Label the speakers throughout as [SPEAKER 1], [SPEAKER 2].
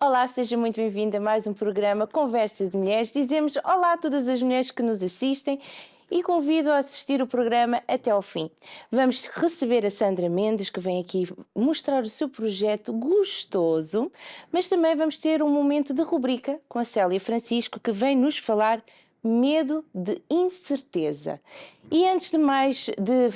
[SPEAKER 1] Olá, seja muito bem-vindo a mais um programa Conversa de Mulheres. Dizemos olá a todas as mulheres que nos assistem e convido a assistir o programa até ao fim. Vamos receber a Sandra Mendes, que vem aqui mostrar o seu projeto gostoso, mas também vamos ter um momento de rubrica com a Célia Francisco, que vem nos falar medo de incerteza. E antes de mais de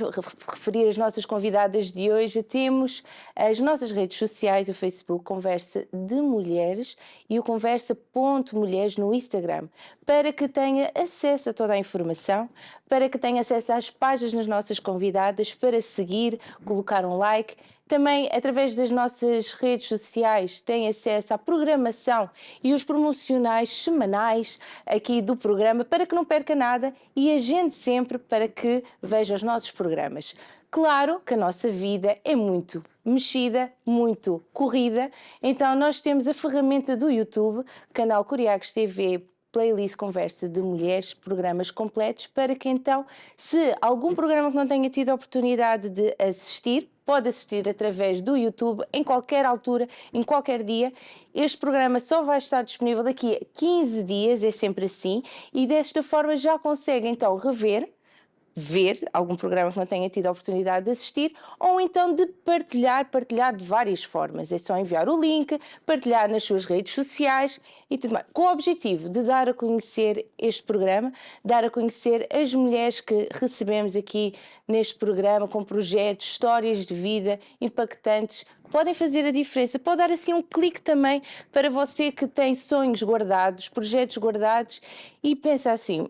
[SPEAKER 1] referir as nossas convidadas de hoje, temos as nossas redes sociais, o Facebook Conversa de Mulheres e o Conversa.mulheres no Instagram, para que tenha acesso a toda a informação, para que tenha acesso às páginas das nossas convidadas, para seguir, colocar um like. Também, através das nossas redes sociais, tem acesso à programação e os promocionais semanais aqui do programa, para que não perca nada e agende sempre para que veja os nossos programas. Claro que a nossa vida é muito mexida, muito corrida, então nós temos a ferramenta do YouTube, canal Curiacos TV, playlist Conversa de Mulheres, programas completos, para que então, se algum programa que não tenha tido a oportunidade de assistir, pode assistir através do YouTube em qualquer altura, em qualquer dia. Este programa só vai estar disponível daqui a 15 dias, é sempre assim, e desta forma já consegue então ver algum programa que não tenha tido a oportunidade de assistir, ou então de partilhar de várias formas. É só enviar o link, partilhar nas suas redes sociais e tudo mais, com o objetivo de dar a conhecer este programa, dar a conhecer as mulheres que recebemos aqui neste programa, com projetos, histórias de vida impactantes, que podem fazer a diferença. Pode dar assim um clique também para você que tem sonhos guardados, projetos guardados e pensa assim,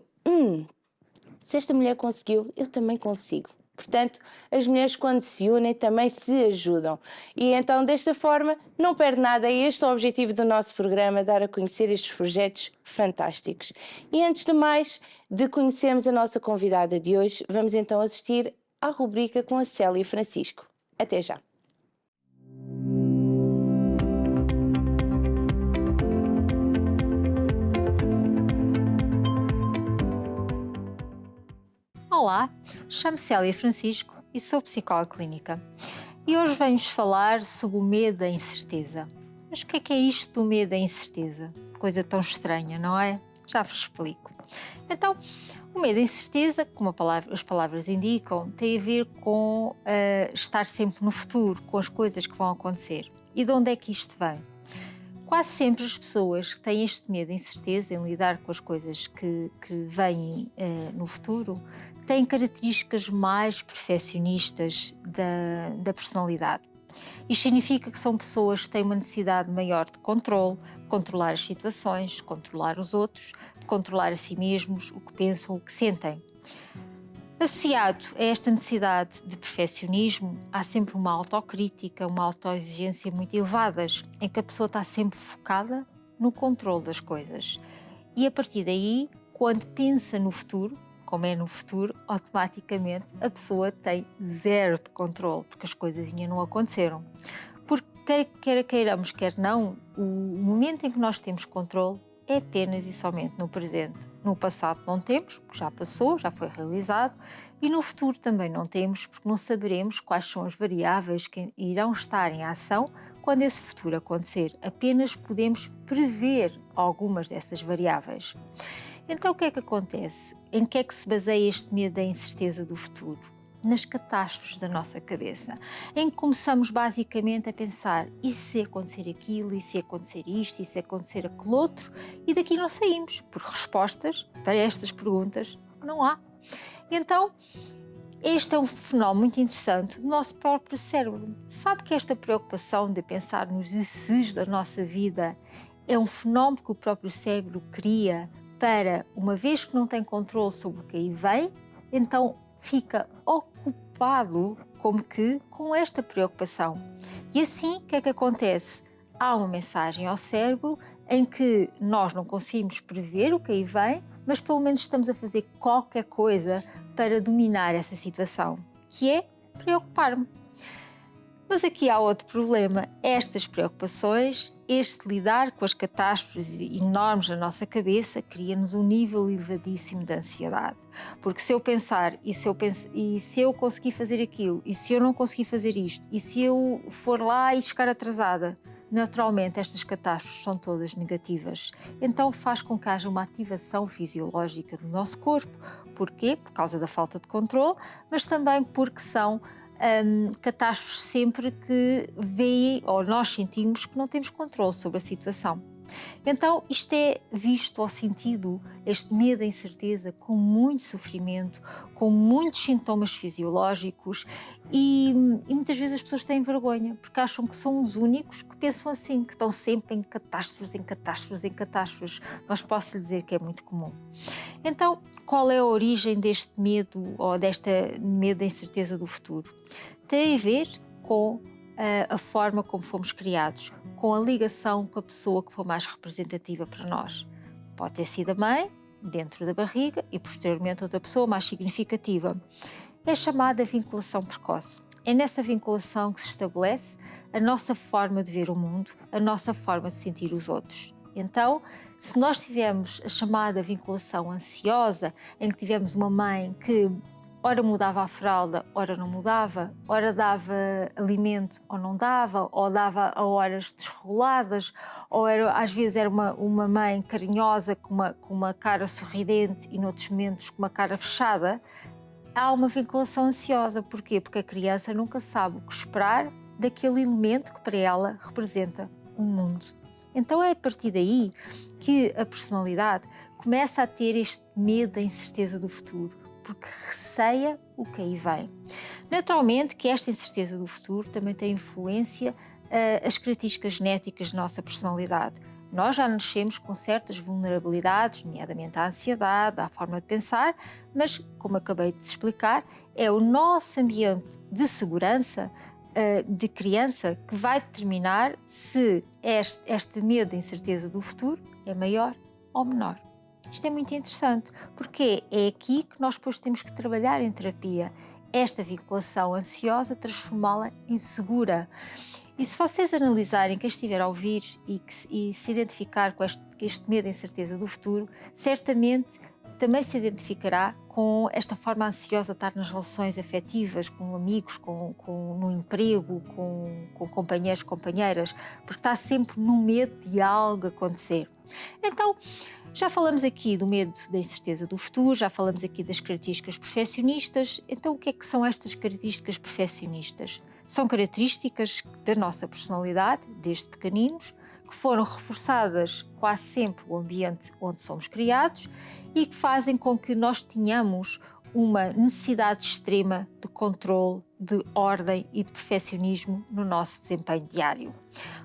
[SPEAKER 1] se esta mulher conseguiu, eu também consigo. Portanto, as mulheres quando se unem também se ajudam. E então, desta forma, não perde nada. É este o objetivo do nosso programa, dar a conhecer estes projetos fantásticos. E antes de mais, de conhecermos a nossa convidada de hoje, vamos então assistir à rubrica com a Célia Francisco. Até já.
[SPEAKER 2] Olá, chamo-me Célia Francisco e sou psicóloga clínica. E hoje venho-vos falar sobre o medo da incerteza. Mas o que é isto do medo da incerteza? Coisa tão estranha, não é? Já vos explico. Então, o medo da incerteza, como as palavras indicam, tem a ver com estar sempre no futuro, com as coisas que vão acontecer. E de onde é que isto vem? Quase sempre as pessoas que têm este medo da incerteza em lidar com as coisas que vêm no futuro têm características mais perfeccionistas da personalidade. Isto significa que são pessoas que têm uma necessidade maior de controle, de controlar as situações, de controlar os outros, de controlar a si mesmos, o que pensam, o que sentem. Associado a esta necessidade de perfeccionismo, há sempre uma autocrítica, uma autoexigência muito elevadas, em que a pessoa está sempre focada no controle das coisas. E a partir daí, quando pensa no futuro, como é no futuro, automaticamente a pessoa tem zero de controle, porque as coisas ainda não aconteceram. Porque quer queiramos, quer não, o momento em que nós temos controle é apenas e somente no presente. No passado não temos, porque já passou, já foi realizado, e no futuro também não temos, porque não saberemos quais são as variáveis que irão estar em ação quando esse futuro acontecer. Apenas podemos prever algumas dessas variáveis. Então o que é que acontece? Em que é que se baseia este medo da incerteza do futuro? Nas catástrofes da nossa cabeça, em que começamos basicamente a pensar e se acontecer aquilo, e se acontecer isto, e se acontecer aquele outro, e daqui não saímos, porque respostas para estas perguntas não há. Então, este é um fenómeno muito interessante do nosso próprio cérebro. Sabe que esta preocupação de pensar nos ICs da nossa vida é um fenómeno que o próprio cérebro cria para, uma vez que não tem controle sobre o que aí vem, então fica ocupado como que com esta preocupação. E assim, o que é que acontece? Há uma mensagem ao cérebro em que nós não conseguimos prever o que aí vem, mas pelo menos estamos a fazer qualquer coisa para dominar essa situação, que é preocupar-me. Mas aqui há outro problema. Estas preocupações, este lidar com as catástrofes enormes na nossa cabeça, cria-nos um nível elevadíssimo de ansiedade. Porque se eu pensar, e se eu conseguir fazer aquilo, e se eu não conseguir fazer isto, e se eu for lá e chegar atrasada, Naturalmente, estas catástrofes são todas negativas, então faz com que haja uma ativação fisiológica do nosso corpo. Porquê? Por causa da falta de controle, mas também porque são catástrofes sempre que veem ou nós sentimos que não temos controle sobre a situação. Então, isto é visto ou sentido, este medo e incerteza, com muito sofrimento, com muitos sintomas fisiológicos e muitas vezes as pessoas têm vergonha porque acham que são os únicos que pensam assim, que estão sempre em catástrofes, em catástrofes, em catástrofes, mas posso lhe dizer que é muito comum. Então, qual é a origem deste medo ou desta medo da incerteza do futuro? Tem a ver com a forma como fomos criados, com a ligação com a pessoa que for mais representativa para nós. Pode ter sido a mãe, dentro da barriga, e posteriormente outra pessoa mais significativa. É chamada vinculação precoce. É nessa vinculação que se estabelece a nossa forma de ver o mundo, a nossa forma de sentir os outros. Então, se nós tivermos a chamada vinculação ansiosa, em que tivemos uma mãe que ora mudava a fralda, ora não mudava, ora dava alimento ou não dava, ou dava a horas desreguladas, ou às vezes era uma mãe carinhosa com uma cara sorridente e noutros momentos com uma cara fechada, há uma vinculação ansiosa. Porquê? Porque a criança nunca sabe o que esperar daquele elemento que para ela representa o mundo. Então é a partir daí que a personalidade começa a ter este medo da incerteza do futuro, porque receia o que aí vem. Naturalmente que esta incerteza do futuro também tem influência as características genéticas da nossa personalidade. Nós já nascemos com certas vulnerabilidades, nomeadamente à ansiedade, à forma de pensar, mas, como acabei de explicar, é o nosso ambiente de segurança de criança que vai determinar se este medo da incerteza do futuro é maior ou menor. Isto é muito interessante, porque é aqui que nós depois temos que trabalhar em terapia. Esta vinculação ansiosa, transformá-la em segura. E se vocês analisarem, quem estiver a ouvir e se identificar com este medo e incerteza do futuro, certamente também se identificará com esta forma ansiosa de estar nas relações afetivas, com amigos, no emprego, com companheiros, companheiras, porque está sempre no medo de algo acontecer. Então, já falamos aqui do medo da incerteza do futuro, já falamos aqui das características perfeccionistas. Então, o que é que são estas características perfeccionistas? São características da nossa personalidade, desde pequeninos, que foram reforçadas quase sempre no ambiente onde somos criados e que fazem com que nós tenhamos uma necessidade extrema de controle, de ordem e de perfeccionismo no nosso desempenho diário.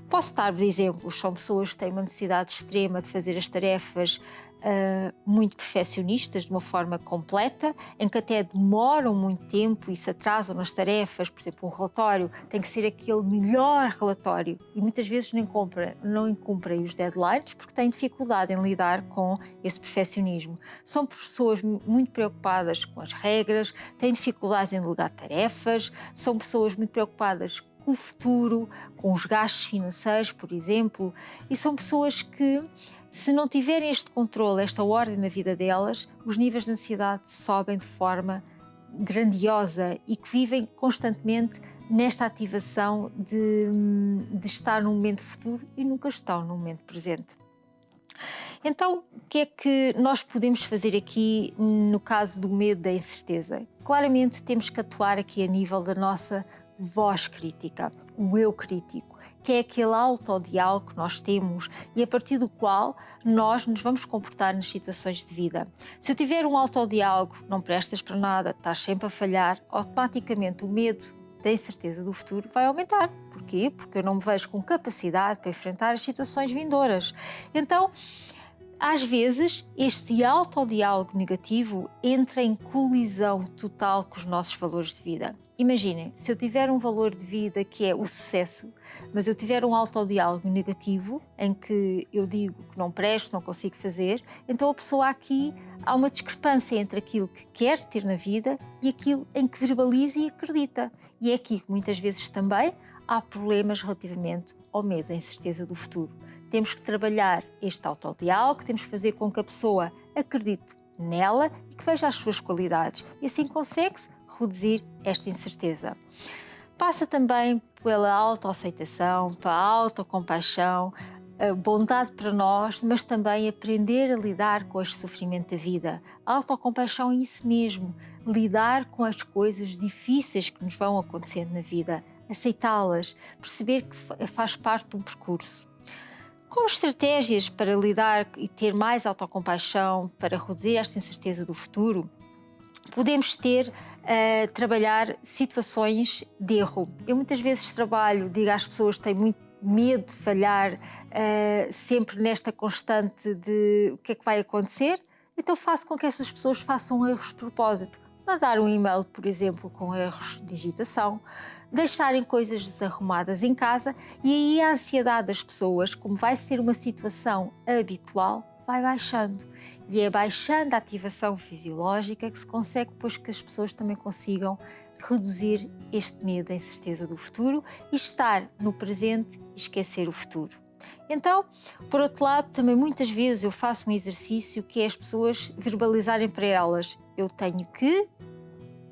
[SPEAKER 2] Posso dar-vos exemplos, são pessoas que têm uma necessidade extrema de fazer as tarefas muito perfeccionistas, de uma forma completa, em que até demoram muito tempo e se atrasam nas tarefas. Por exemplo, um relatório tem que ser aquele melhor relatório e muitas vezes não cumprem os deadlines porque têm dificuldade em lidar com esse perfeccionismo. São pessoas muito preocupadas com as regras, têm dificuldades em delegar tarefas, são pessoas muito preocupadas com o futuro, com os gastos financeiros, por exemplo, e são pessoas que, se não tiverem este controle, esta ordem na vida delas, os níveis de ansiedade sobem de forma grandiosa e que vivem constantemente nesta ativação de estar no momento futuro e nunca estão no momento presente. Então, o que é que nós podemos fazer aqui no caso do medo da incerteza? Claramente temos que atuar aqui a nível da nossa voz crítica, o eu crítico, que é aquele autodiálogo que nós temos e a partir do qual nós nos vamos comportar nas situações de vida. Se eu tiver um autodiálogo, não prestas para nada, estás sempre a falhar, automaticamente o medo da incerteza do futuro vai aumentar. Porquê? Porque eu não me vejo com capacidade para enfrentar as situações vindouras. Então, às vezes, este autodiálogo negativo entra em colisão total com os nossos valores de vida. Imaginem, se eu tiver um valor de vida que é o sucesso, mas eu tiver um autodiálogo negativo, em que eu digo que não presto, não consigo fazer, então a pessoa aqui há uma discrepância entre aquilo que quer ter na vida e aquilo em que verbaliza e acredita. E é aqui que muitas vezes também há problemas relativamente ao medo da incerteza do futuro. Temos que trabalhar este autodiálogo, temos que fazer com que a pessoa acredite nela e que veja as suas qualidades. E assim consegue-se reduzir esta incerteza. Passa também pela autoaceitação, pela autocompaixão, a bondade para nós, mas também aprender a lidar com este sofrimento da vida. A autocompaixão é isso mesmo, lidar com as coisas difíceis que nos vão acontecendo na vida, aceitá-las, perceber que faz parte de um percurso. Como estratégias para lidar e ter mais autocompaixão, para reduzir esta incerteza do futuro, podemos trabalhar situações de erro. Eu muitas vezes digo às pessoas que têm muito medo de falhar, sempre nesta constante de o que é que vai acontecer, então faço com que essas pessoas façam erros de propósito. Mandar um e-mail, por exemplo, com erros de digitação, deixarem coisas desarrumadas em casa, e aí a ansiedade das pessoas, como vai ser uma situação habitual, vai baixando. E é baixando a ativação fisiológica que se consegue depois que as pessoas também consigam reduzir este medo da incerteza do futuro e estar no presente e esquecer o futuro. Então, por outro lado, também muitas vezes eu faço um exercício que é as pessoas verbalizarem para elas: eu tenho que,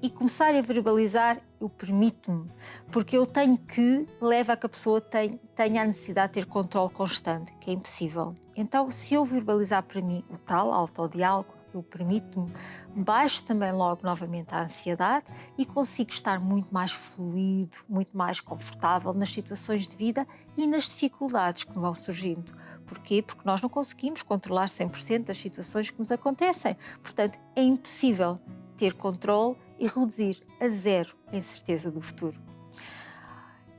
[SPEAKER 2] e começarem a verbalizar: eu permito-me, porque eu tenho que leva a que a pessoa tenha a necessidade de ter controle constante, que é impossível. Então, se eu verbalizar para mim o tal autodiálogo, eu permito-me, baixo também logo novamente a ansiedade e consigo estar muito mais fluido, muito mais confortável nas situações de vida e nas dificuldades que vão surgindo. Porquê? Porque nós não conseguimos controlar 100% das situações que nos acontecem. Portanto, é impossível ter controle e reduzir a zero a incerteza do futuro.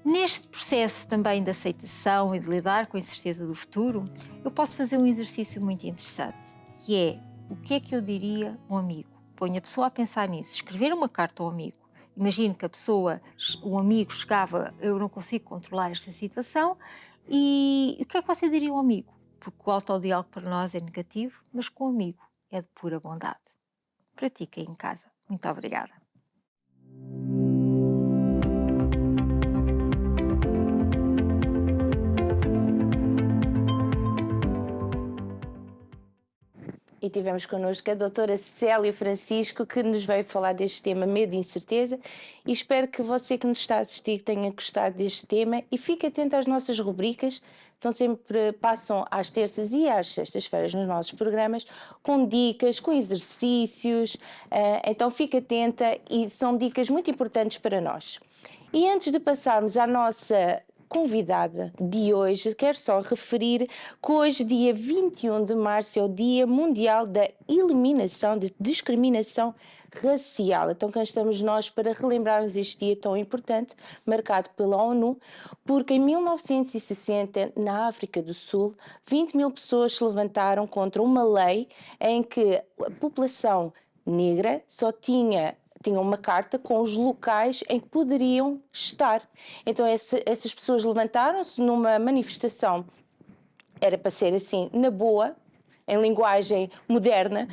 [SPEAKER 2] Neste processo também de aceitação e de lidar com a incerteza do futuro, eu posso fazer um exercício muito interessante, que é: o que é que eu diria a um amigo? Ponho a pessoa a pensar nisso, escrever uma carta ao amigo. Imagino que o amigo chegava: eu não consigo controlar esta situação, e o que é que você diria ao amigo? Porque o autodiálogo para nós é negativo, mas com o amigo é de pura bondade. Pratiquem em casa. Muito obrigada.
[SPEAKER 1] E tivemos connosco a doutora Célia Francisco, que nos veio falar deste tema medo e incerteza, e espero que você que nos está a assistir tenha gostado deste tema e fique atento às nossas rubricas. Então passam às terças e às sextas-feiras nos nossos programas com dicas, com exercícios, então fique atenta, e são dicas muito importantes para nós. E antes de passarmos à nossa convidada de hoje, quero só referir que hoje, dia 21 de março, é o Dia Mundial da Eliminação de Discriminação Racial. Então cá estamos nós para relembrarmos este dia tão importante, marcado pela ONU, porque em 1960, na África do Sul, 20 mil pessoas se levantaram contra uma lei em que a população negra só tinham uma carta com os locais em que poderiam estar. Então essas pessoas levantaram-se numa manifestação, era para ser assim, na boa, em linguagem moderna,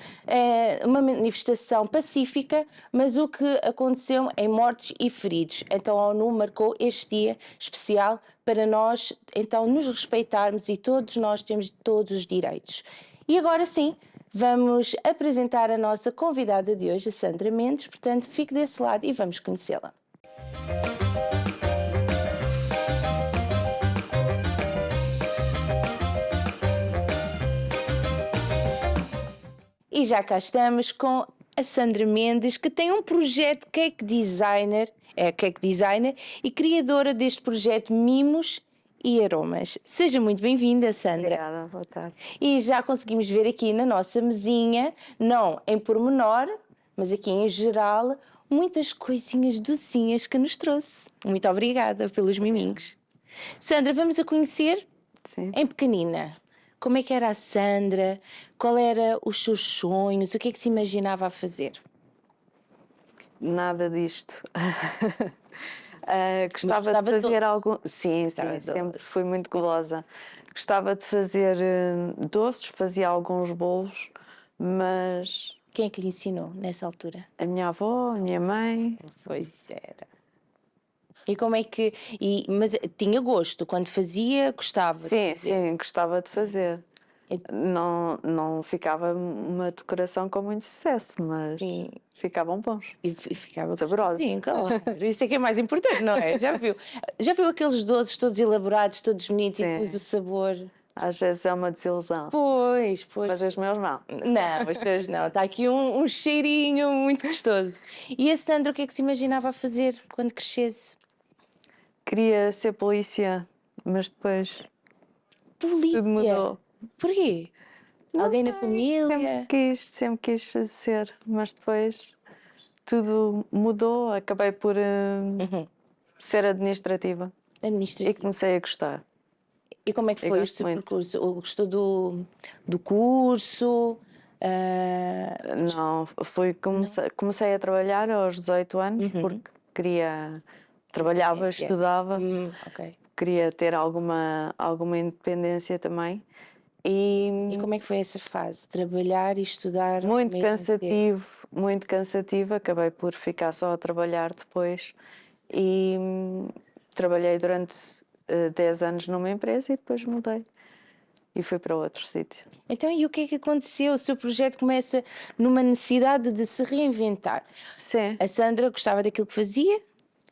[SPEAKER 1] uma manifestação pacífica, mas o que aconteceu em mortes e feridos. Então a ONU marcou este dia especial para nós, então, nos respeitarmos, e todos nós temos todos os direitos. E agora sim, vamos apresentar a nossa convidada de hoje, a Sandra Mendes, portanto, fique desse lado e vamos conhecê-la. E já cá estamos com a Sandra Mendes, que tem um projeto cake designer e criadora deste projeto Mimos e Aromas. Seja muito bem-vinda, Sandra.
[SPEAKER 3] Obrigada, boa tarde.
[SPEAKER 1] E já conseguimos ver aqui na nossa mesinha, não em pormenor, mas aqui em geral, muitas coisinhas docinhas que nos trouxe. Muito obrigada pelos miminhos. Sandra, vamos a conhecer em pequenina. Como é que era a Sandra? Qual era os seus sonhos? O que é que se imaginava a fazer?
[SPEAKER 3] Nada disto. Gostava de fazer algo. Sim, sempre fui muito gulosa. Gostava de fazer doces, fazia alguns bolos, mas.
[SPEAKER 1] Quem é que lhe ensinou nessa altura?
[SPEAKER 3] A minha avó, a minha mãe.
[SPEAKER 1] Pois era. E como é que. Mas tinha gosto, quando fazia, gostava?
[SPEAKER 3] Sim, gostava de fazer. Não ficava uma decoração com muito sucesso, mas
[SPEAKER 1] Sim.
[SPEAKER 3] ficavam bons.
[SPEAKER 1] E ficava
[SPEAKER 3] saborosos.
[SPEAKER 1] Sim, claro. Isso é que é mais importante, não é? Já viu aqueles doces todos elaborados, todos bonitos e
[SPEAKER 3] Sim.
[SPEAKER 1] depois o sabor?
[SPEAKER 3] Às vezes é uma desilusão.
[SPEAKER 1] Pois.
[SPEAKER 3] Mas os meus não.
[SPEAKER 1] Não, os teus não. Está aqui um cheirinho muito gostoso. E a Sandra, o que é que se imaginava a fazer quando crescesse?
[SPEAKER 3] Queria ser polícia, mas depois
[SPEAKER 1] Polícia?
[SPEAKER 3] tudo mudou.
[SPEAKER 1] Porquê?
[SPEAKER 3] Não
[SPEAKER 1] Alguém na
[SPEAKER 3] sei,
[SPEAKER 1] família?
[SPEAKER 3] Sempre quis ser, mas depois tudo mudou. Acabei por ser administrativa e
[SPEAKER 1] Administrativa.
[SPEAKER 3] comecei a gostar.
[SPEAKER 1] E como é que
[SPEAKER 3] Eu
[SPEAKER 1] foi o
[SPEAKER 3] gosto
[SPEAKER 1] seu
[SPEAKER 3] muito.
[SPEAKER 1] percurso? Gostou do curso?
[SPEAKER 3] Não, comecei a trabalhar aos 18 anos porque trabalhava,
[SPEAKER 1] Independência.
[SPEAKER 3] estudava,
[SPEAKER 1] Ok.
[SPEAKER 3] queria ter alguma independência também. E
[SPEAKER 1] E como é que foi essa fase? Trabalhar e estudar ao
[SPEAKER 3] muito
[SPEAKER 1] mesmo tempo?
[SPEAKER 3] muito cansativo. Acabei por ficar só a trabalhar depois e trabalhei durante 10 anos numa empresa e depois mudei e fui para outro sítio.
[SPEAKER 1] Então, e o que é que aconteceu? O seu projeto começa numa necessidade de se reinventar.
[SPEAKER 3] Sim,
[SPEAKER 1] A Sandra gostava daquilo que fazia?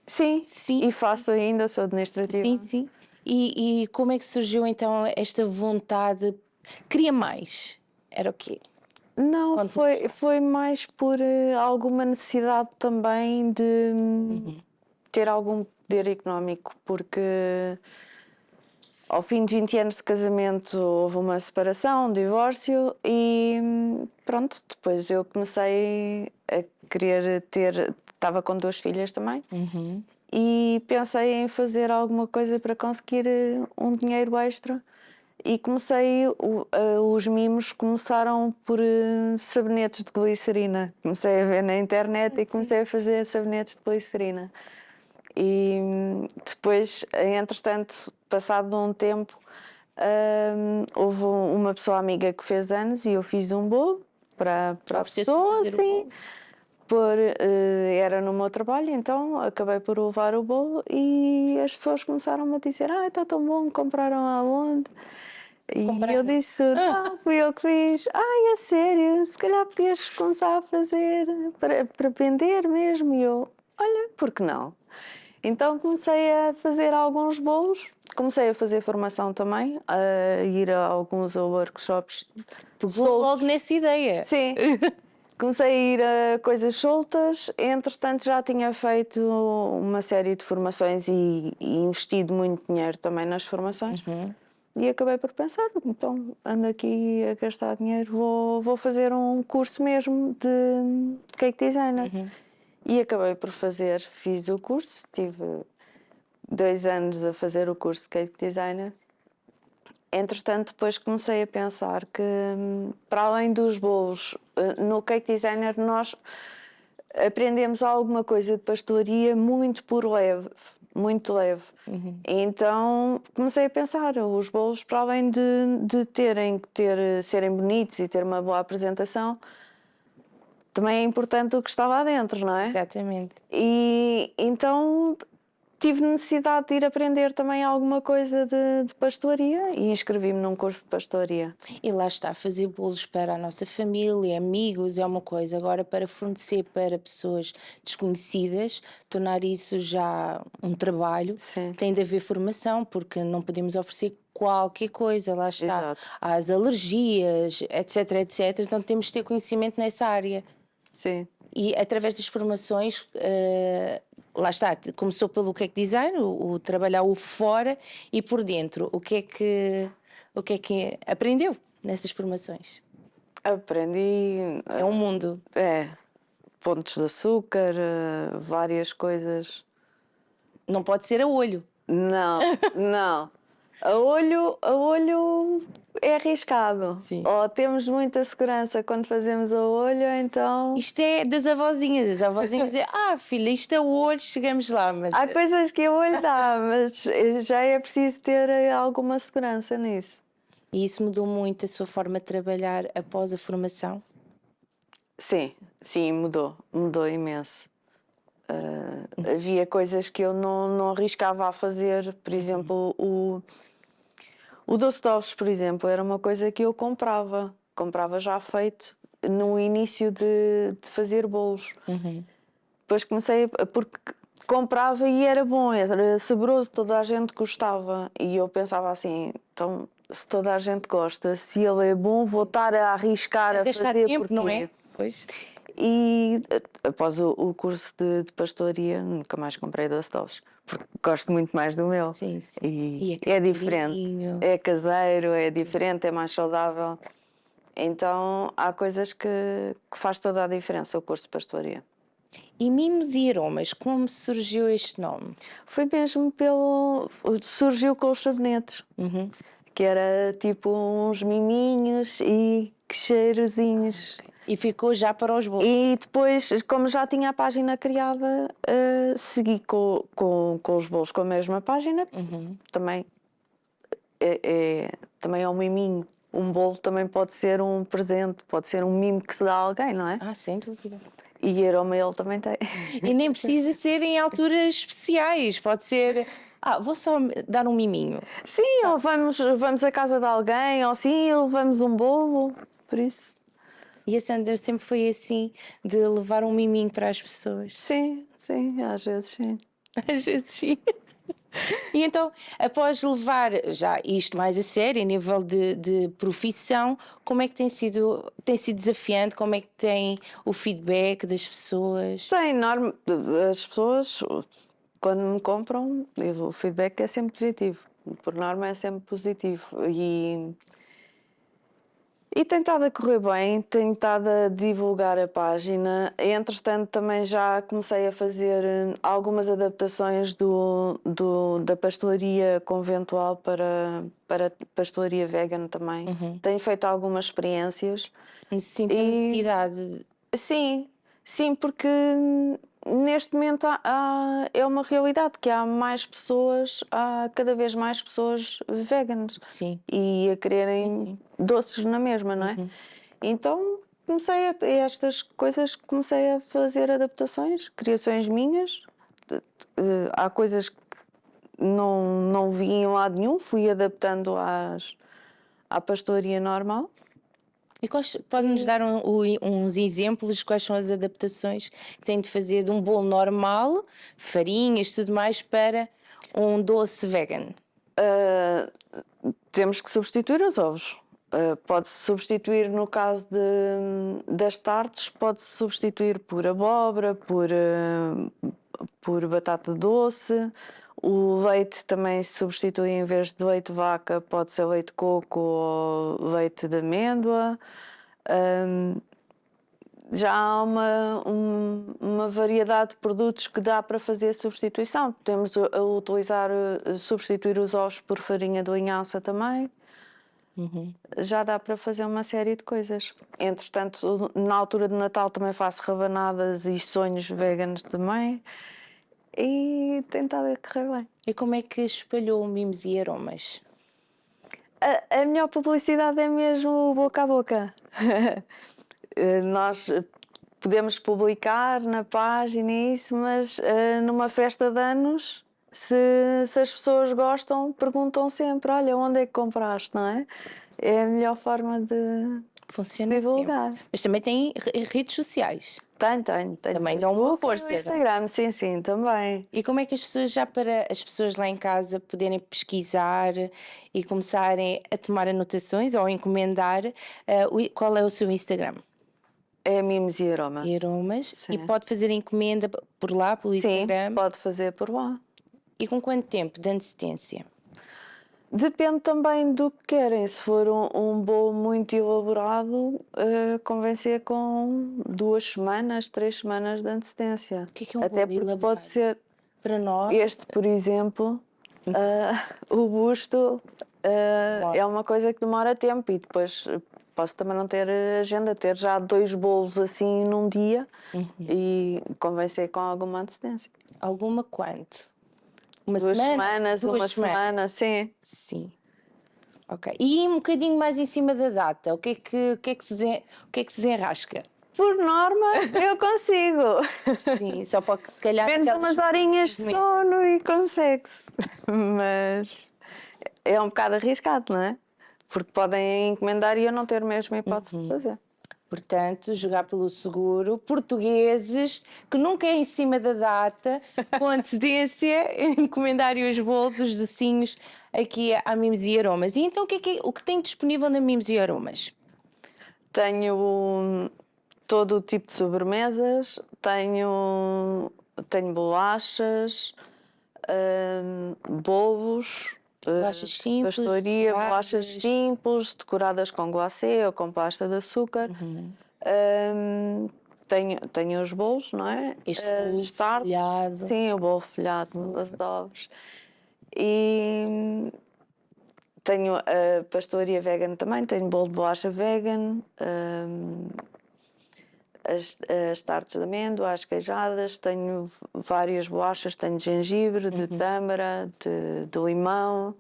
[SPEAKER 3] sim,
[SPEAKER 1] Sim.
[SPEAKER 3] e faço ainda, sou administrativa.
[SPEAKER 1] Sim. E como é que surgiu então esta vontade? Queria mais? Era o quê?
[SPEAKER 3] Não,
[SPEAKER 1] Conte-nos.
[SPEAKER 3] foi mais por alguma necessidade também de ter algum poder económico, porque ao fim de 20 anos de casamento houve uma separação, um divórcio e pronto, depois eu comecei a querer estava com 2 filhas também e pensei em fazer alguma coisa para conseguir um dinheiro extra. E os mimos começaram por sabonetes de glicerina. Comecei a ver na internet e comecei a fazer sabonetes de glicerina. E depois, entretanto, passado um tempo, houve uma pessoa amiga que fez anos e eu fiz um bolo para a
[SPEAKER 1] Ofereceu-se para
[SPEAKER 3] pessoa,
[SPEAKER 1] fazer o
[SPEAKER 3] sim.
[SPEAKER 1] bolo?
[SPEAKER 3] Era no meu trabalho, então acabei por levar o bolo e as pessoas começaram a dizer: está tão bom, compraram aonde? E eu
[SPEAKER 1] Compraram.
[SPEAKER 3] disse: não, fui eu que fiz. É sério, se calhar podias começar a fazer para vender mesmo. E eu: olha, por que não? Então comecei a fazer alguns bolos, comecei a fazer formação também, a ir a alguns workshops.
[SPEAKER 1] Pegou logo nessa ideia.
[SPEAKER 3] Sim. Comecei a ir a coisas soltas, entretanto já tinha feito uma série de formações e investido muito dinheiro também nas formações. E acabei por pensar, então ando aqui a gastar dinheiro, vou fazer um curso mesmo de cake designer. E acabei por fiz o curso, tive 2 anos a fazer o curso de cake designer. Entretanto, depois comecei a pensar que, para além dos bolos, no cake designer nós aprendemos alguma coisa de pastelaria muito leve. Então comecei a pensar, os bolos, para além de serem bonitos e ter uma boa apresentação, também é importante o que está lá dentro, não é?
[SPEAKER 1] Exatamente.
[SPEAKER 3] E então tive necessidade de ir aprender também alguma coisa de pastelaria e inscrevi-me num curso de pastelaria.
[SPEAKER 1] E lá está, fazer bolos para a nossa família, amigos, é uma coisa. Agora, para fornecer para pessoas desconhecidas, tornar isso já um trabalho,
[SPEAKER 3] Sim.
[SPEAKER 1] tem de haver formação, porque não podemos oferecer qualquer coisa, lá está.
[SPEAKER 3] Exato.
[SPEAKER 1] Há as alergias, etc. Então temos de ter conhecimento nessa área.
[SPEAKER 3] Sim.
[SPEAKER 1] E através das formações, lá está, começou pelo cake design, o trabalhar o fora e por dentro. O que é que aprendeu nessas formações?
[SPEAKER 3] Aprendi.
[SPEAKER 1] É um mundo.
[SPEAKER 3] Pontos de açúcar, várias coisas.
[SPEAKER 1] Não pode ser a olho.
[SPEAKER 3] Não. A olho é arriscado.
[SPEAKER 1] Sim.
[SPEAKER 3] Ou temos muita segurança quando fazemos a olho, então.
[SPEAKER 1] Isto é das avózinhas. As avózinhas dizem, filha, isto é a olho, chegamos lá. Mas
[SPEAKER 3] Há coisas que a olho dá, mas já é preciso ter alguma segurança nisso.
[SPEAKER 1] E isso mudou muito a sua forma de trabalhar após a formação?
[SPEAKER 3] Sim, mudou imenso. Havia coisas que eu não arriscava a fazer, por exemplo, O doce de ovos, por exemplo, era uma coisa que eu comprava já feito no início de fazer bolos. Depois comecei, porque comprava e era bom, era saboroso, toda a gente gostava. E eu pensava assim, então se toda a gente gosta, se ele é bom, vou estar a arriscar a
[SPEAKER 1] Gastar
[SPEAKER 3] fazer
[SPEAKER 1] tempo,
[SPEAKER 3] porque...
[SPEAKER 1] não é? Pois.
[SPEAKER 3] E após o curso de pastelaria, nunca mais comprei doce de ovos, porque gosto muito mais do meu.
[SPEAKER 1] Sim, sim.
[SPEAKER 3] E
[SPEAKER 1] E
[SPEAKER 3] é diferente.
[SPEAKER 1] caseiro.
[SPEAKER 3] É caseiro, é diferente, é mais saudável. Então há coisas que faz toda a diferença o curso de pastelaria.
[SPEAKER 1] E mimos e aromas, como surgiu este nome?
[SPEAKER 3] Foi mesmo surgiu com os sabonetes, que era tipo uns miminhos e que cheirosinhos.
[SPEAKER 1] E ficou já para os bolos.
[SPEAKER 3] E depois, como já tinha a página criada, segui com os bolos com a mesma página. Também também é um miminho. Um bolo também pode ser um presente, pode ser um mimo que se dá a alguém, não é?
[SPEAKER 1] Ah, sem dúvida.
[SPEAKER 3] E aroma ele também tem.
[SPEAKER 1] E nem precisa ser em alturas especiais, pode ser. Vou só dar um miminho.
[SPEAKER 3] Sim, ou vamos à casa de alguém, ou sim, levamos um bolo, por isso.
[SPEAKER 1] E a Sandra sempre foi assim, de levar um miminho para as pessoas.
[SPEAKER 3] Sim, sim, às vezes sim.
[SPEAKER 1] Às vezes sim. E então, após levar já isto mais a sério, a nível de profissão, como é que tem sido desafiante? Como é que tem o feedback das pessoas?
[SPEAKER 3] Sim, as pessoas, quando me compram, o feedback é sempre positivo. Por norma é sempre positivo. E tem estado a correr bem, tenho estado a divulgar a página. Entretanto, também já comecei a fazer algumas adaptações da pastelaria conventual para pastelaria vegan também. Tenho feito algumas experiências.
[SPEAKER 1] Sinto a necessidade.
[SPEAKER 3] Sim, porque neste momento é uma realidade que há cada vez mais pessoas veganas.
[SPEAKER 1] Sim.
[SPEAKER 3] E a quererem doces na mesma, não é? Então estas coisas comecei a fazer adaptações, criações minhas. Há coisas que não vi em lado nenhum, fui adaptando à pastelaria normal.
[SPEAKER 1] E pode-nos dar uns exemplos? Quais são as adaptações que tem de fazer de um bolo normal, farinhas, tudo mais, para um doce vegan?
[SPEAKER 3] Temos que substituir os ovos. Pode-se substituir, no caso das tartes, pode-se substituir por abóbora, por batata doce. O leite também se substitui, em vez de leite de vaca, pode ser leite de coco ou leite de amêndoa. Já há uma variedade de produtos que dá para fazer substituição. Podemos substituir os ovos por farinha de linhaça também. Já dá para fazer uma série de coisas. Entretanto, na altura de Natal também faço rabanadas e sonhos veganos também. E tem estado a correr bem.
[SPEAKER 1] E como é que espalhou o Mimos e Aromas?
[SPEAKER 3] A melhor publicidade é mesmo o boca a boca. Nós podemos publicar na página isso, mas numa festa de anos, se as pessoas gostam, perguntam sempre: olha, onde é que compraste, não é? É a melhor forma de
[SPEAKER 1] Funciona
[SPEAKER 3] divulgar.
[SPEAKER 1] sempre. Mas também tem redes sociais.
[SPEAKER 3] Tenho.
[SPEAKER 1] Também dá uma força.
[SPEAKER 3] No Instagram, sim, também.
[SPEAKER 1] E como é que as pessoas, já para as pessoas lá em casa poderem pesquisar e começarem a tomar anotações ou encomendar, qual é o seu Instagram?
[SPEAKER 3] É Mimos e Aromas.
[SPEAKER 1] E Aromas.
[SPEAKER 3] Sim.
[SPEAKER 1] E pode fazer encomenda por lá, pelo Instagram?
[SPEAKER 3] Sim, pode fazer por lá.
[SPEAKER 1] E com quanto tempo de antecedência?
[SPEAKER 3] Depende também do que querem. Se for um bolo muito elaborado, convém ser com 2 semanas, 3 semanas de antecedência.
[SPEAKER 1] O que é um
[SPEAKER 3] Até
[SPEAKER 1] bolo
[SPEAKER 3] porque
[SPEAKER 1] elaborado?
[SPEAKER 3] pode ser
[SPEAKER 1] Para nós?
[SPEAKER 3] este, por exemplo, o busto é uma coisa que demora tempo e depois posso também não ter agenda, ter já 2 bolos assim num dia e convém ser com alguma antecedência.
[SPEAKER 1] Alguma quanto? Uma
[SPEAKER 3] 2 semanas,
[SPEAKER 1] Duas
[SPEAKER 3] uma
[SPEAKER 1] semanas.
[SPEAKER 3] semana, sim.
[SPEAKER 1] Sim. Ok. E um bocadinho mais em cima da data, o que é que se desenrasca?
[SPEAKER 3] Por norma, eu consigo.
[SPEAKER 1] Sim, só para calhar
[SPEAKER 3] Menos
[SPEAKER 1] aquelas-
[SPEAKER 3] umas horinhas de sono e consegue-se. Mas é um bocado arriscado, não é? Porque podem encomendar e eu não ter mesmo a hipótese de fazer.
[SPEAKER 1] Portanto, jogar pelo seguro, portugueses, que nunca é em cima da data, com antecedência, encomendarem os bolos, os docinhos, aqui à Mimos e Aromas. E então, o que tem disponível na Mimos e Aromas?
[SPEAKER 3] Tenho todo o tipo de sobremesas, tenho bolachas, bolos,
[SPEAKER 1] Bolachas simples,
[SPEAKER 3] pastoria,
[SPEAKER 1] decoradas.
[SPEAKER 3] bolachas simples, decoradas com glacê ou com pasta de açúcar. Tenho os bolos, não é?
[SPEAKER 1] Este
[SPEAKER 3] As
[SPEAKER 1] bolo
[SPEAKER 3] tartes.
[SPEAKER 1] folhado.
[SPEAKER 3] Sim, o bolo folhado, as dobras. E tenho a pastoria vegan também, tenho bolo de bolacha vegan, as tartes de amêndoa, as queijadas, tenho várias bolachas, tenho de gengibre, de tâmara, de limão,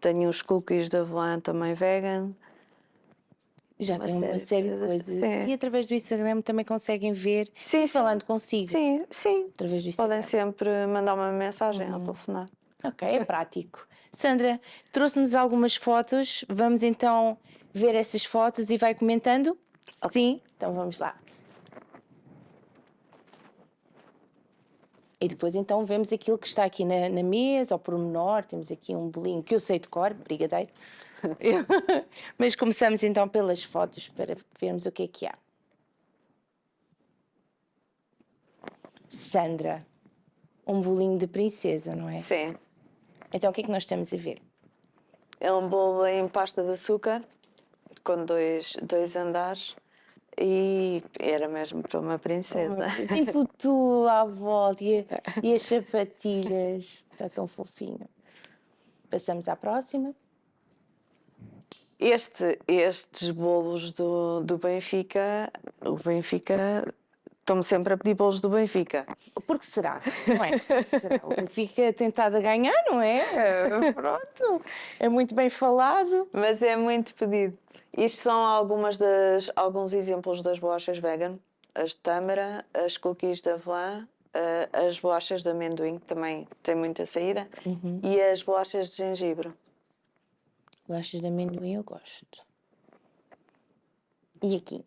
[SPEAKER 3] tenho os cookies de avelã também vegan.
[SPEAKER 1] Já tem uma série de coisas.
[SPEAKER 3] Sim.
[SPEAKER 1] E através do Instagram também conseguem ver
[SPEAKER 3] Sim,
[SPEAKER 1] e falando consigo.
[SPEAKER 3] Sim, sim.
[SPEAKER 1] Através do Instagram.
[SPEAKER 3] Podem sempre mandar uma mensagem ao telefonar.
[SPEAKER 1] Ok, é prático. Sandra, trouxe-nos algumas fotos. Vamos então ver essas fotos e vai comentando? Sim, então vamos lá. E depois então vemos aquilo que está aqui na mesa, ao pormenor. Temos aqui um bolinho que eu sei de cor, brigadeiro. Mas começamos então pelas fotos para vermos o que há. Sandra, um bolinho de princesa, não é?
[SPEAKER 3] Sim.
[SPEAKER 1] Então o que é que nós estamos a ver?
[SPEAKER 3] É um bolo em pasta de açúcar, com dois andares, e era mesmo para uma princesa.
[SPEAKER 1] Tem tudo à volta e as sapatilhas. Está tão fofinho. Passamos à próxima.
[SPEAKER 3] Estes bolos do Benfica, o Benfica, estão-me sempre a pedir bolos do Benfica.
[SPEAKER 1] Por que será? Não é? Por que será? O Benfica tentado a ganhar, não é? Pronto. É muito bem falado.
[SPEAKER 3] Mas é muito pedido. Isto são alguns exemplos das bolachas vegan. As de tâmara, as cookies de avelã, as bolachas de amendoim, que também têm muita saída, e as bolachas de gengibre.
[SPEAKER 1] Bolachas de amendoim eu gosto. E aqui?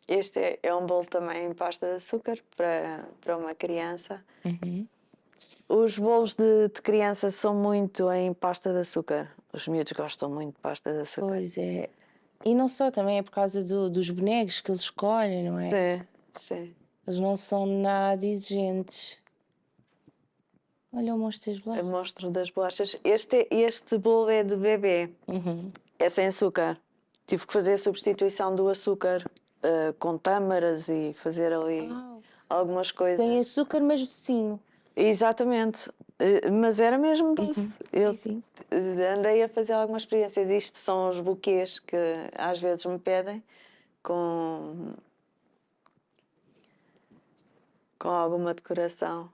[SPEAKER 3] Este é um bolo também em pasta de açúcar para uma criança. Os bolos de criança são muito em pasta de açúcar. Os miúdos gostam muito de pasta de açúcar.
[SPEAKER 1] Pois é. E não só, também é por causa dos bonecos que eles escolhem, não é?
[SPEAKER 3] Sim, sim.
[SPEAKER 1] Eles não são nada exigentes. Olha o monstro das
[SPEAKER 3] A
[SPEAKER 1] bolachas.
[SPEAKER 3] monstro das bolachas. Este bolo é de bebê. É sem açúcar. Tive que fazer a substituição do açúcar com tâmaras e fazer ali algumas coisas.
[SPEAKER 1] Tem açúcar, mas docinho.
[SPEAKER 3] Exatamente. Mas era mesmo doce. Eu
[SPEAKER 1] sim.
[SPEAKER 3] andei a fazer algumas experiências. Isto são os buquês que às vezes me pedem com alguma decoração.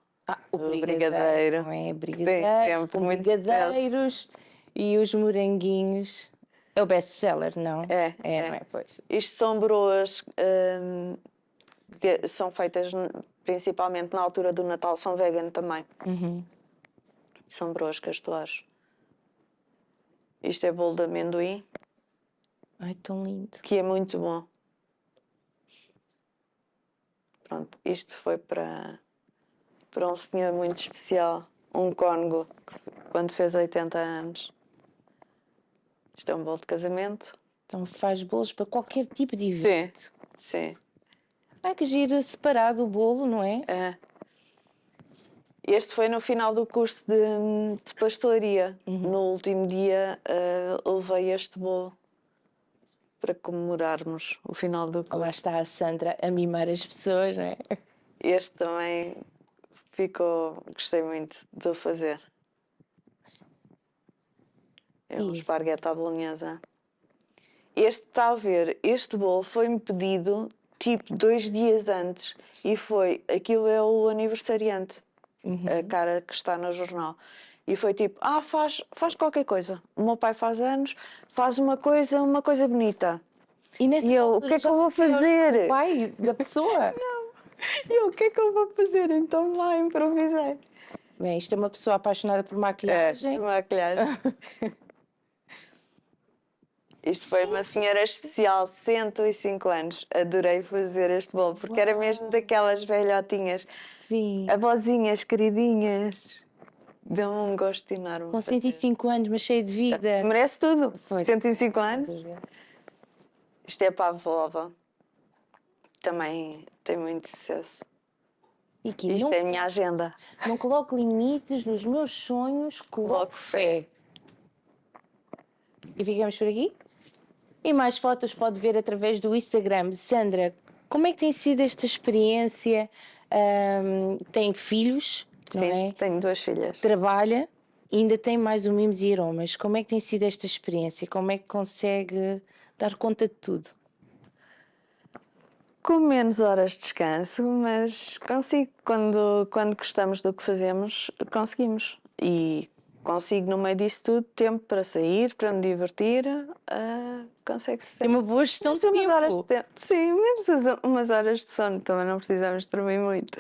[SPEAKER 1] O brigadeiro. Não é? Brigadeiro,
[SPEAKER 3] sempre
[SPEAKER 1] com
[SPEAKER 3] muito
[SPEAKER 1] brigadeiros e os moranguinhos. É o best-seller, não?
[SPEAKER 3] É,
[SPEAKER 1] não é? Pois.
[SPEAKER 3] Isto são broas que são feitas principalmente na altura do Natal, são vegan também. São broas castores. Isto é bolo de amendoim,
[SPEAKER 1] Ai, tão lindo.
[SPEAKER 3] que é muito bom. Pronto, isto foi para um senhor muito especial, um Congo, quando fez 80 anos. Isto é um bolo de casamento.
[SPEAKER 1] Então faz bolos para qualquer tipo de evento.
[SPEAKER 3] Sim.
[SPEAKER 1] Ai, que giro separado o bolo, não é?
[SPEAKER 3] É. Este foi no final do curso de pastelaria. No último dia levei este bolo para comemorarmos o final do curso.
[SPEAKER 1] Lá está a Sandra a mimar as pessoas, não é?
[SPEAKER 3] Este também gostei muito de o fazer. É um esparguete à bolonhesa. Este, está a ver, este bolo foi-me pedido tipo 2 dias antes e aquilo é o aniversariante, a cara que está no jornal. E foi tipo, faz qualquer coisa. O meu pai faz anos, faz uma coisa bonita.
[SPEAKER 1] E
[SPEAKER 3] eu, o que é que eu vou fazer?
[SPEAKER 1] O pai da pessoa?
[SPEAKER 3] E eu, o que é que eu vou fazer? Então lá, improvisei.
[SPEAKER 1] Bem, isto é uma pessoa apaixonada por maquilhagem.
[SPEAKER 3] Maquilhagem. Isto foi uma senhora especial, 105 anos. Adorei fazer este bolo, porque era mesmo daquelas velhotinhas,
[SPEAKER 1] Sim.
[SPEAKER 3] avózinhas, queridinhas. Deu-me um gosto enorme.
[SPEAKER 1] Com 105 anos, mas cheio de vida.
[SPEAKER 3] Merece tudo.
[SPEAKER 1] Foi.
[SPEAKER 3] 105 anos. Isto é pavlova. Também tem muito sucesso.
[SPEAKER 1] E aqui,
[SPEAKER 3] Isto
[SPEAKER 1] não,
[SPEAKER 3] é a minha agenda.
[SPEAKER 1] não coloco limites nos meus sonhos, coloco fé. E ficamos por aqui? E mais fotos pode ver através do Instagram. Sandra, como é que tem sido esta experiência? Tem filhos, não
[SPEAKER 3] Sim,
[SPEAKER 1] é?
[SPEAKER 3] tenho 2 filhas.
[SPEAKER 1] Trabalha e ainda tem mais o Mimos e Aromas. Como é que tem sido esta experiência? Como é que consegue dar conta de tudo?
[SPEAKER 3] Com menos horas de descanso, mas consigo. Quando gostamos do que fazemos, conseguimos. E consigo, no meio disso tudo, tempo para sair, para me divertir. Consegue-se
[SPEAKER 1] Tem
[SPEAKER 3] sempre.
[SPEAKER 1] uma boa gestão de
[SPEAKER 3] Menos umas horas
[SPEAKER 1] tempo.
[SPEAKER 3] de tempo. Sim, menos umas horas de sono. Também não precisamos dormir muito.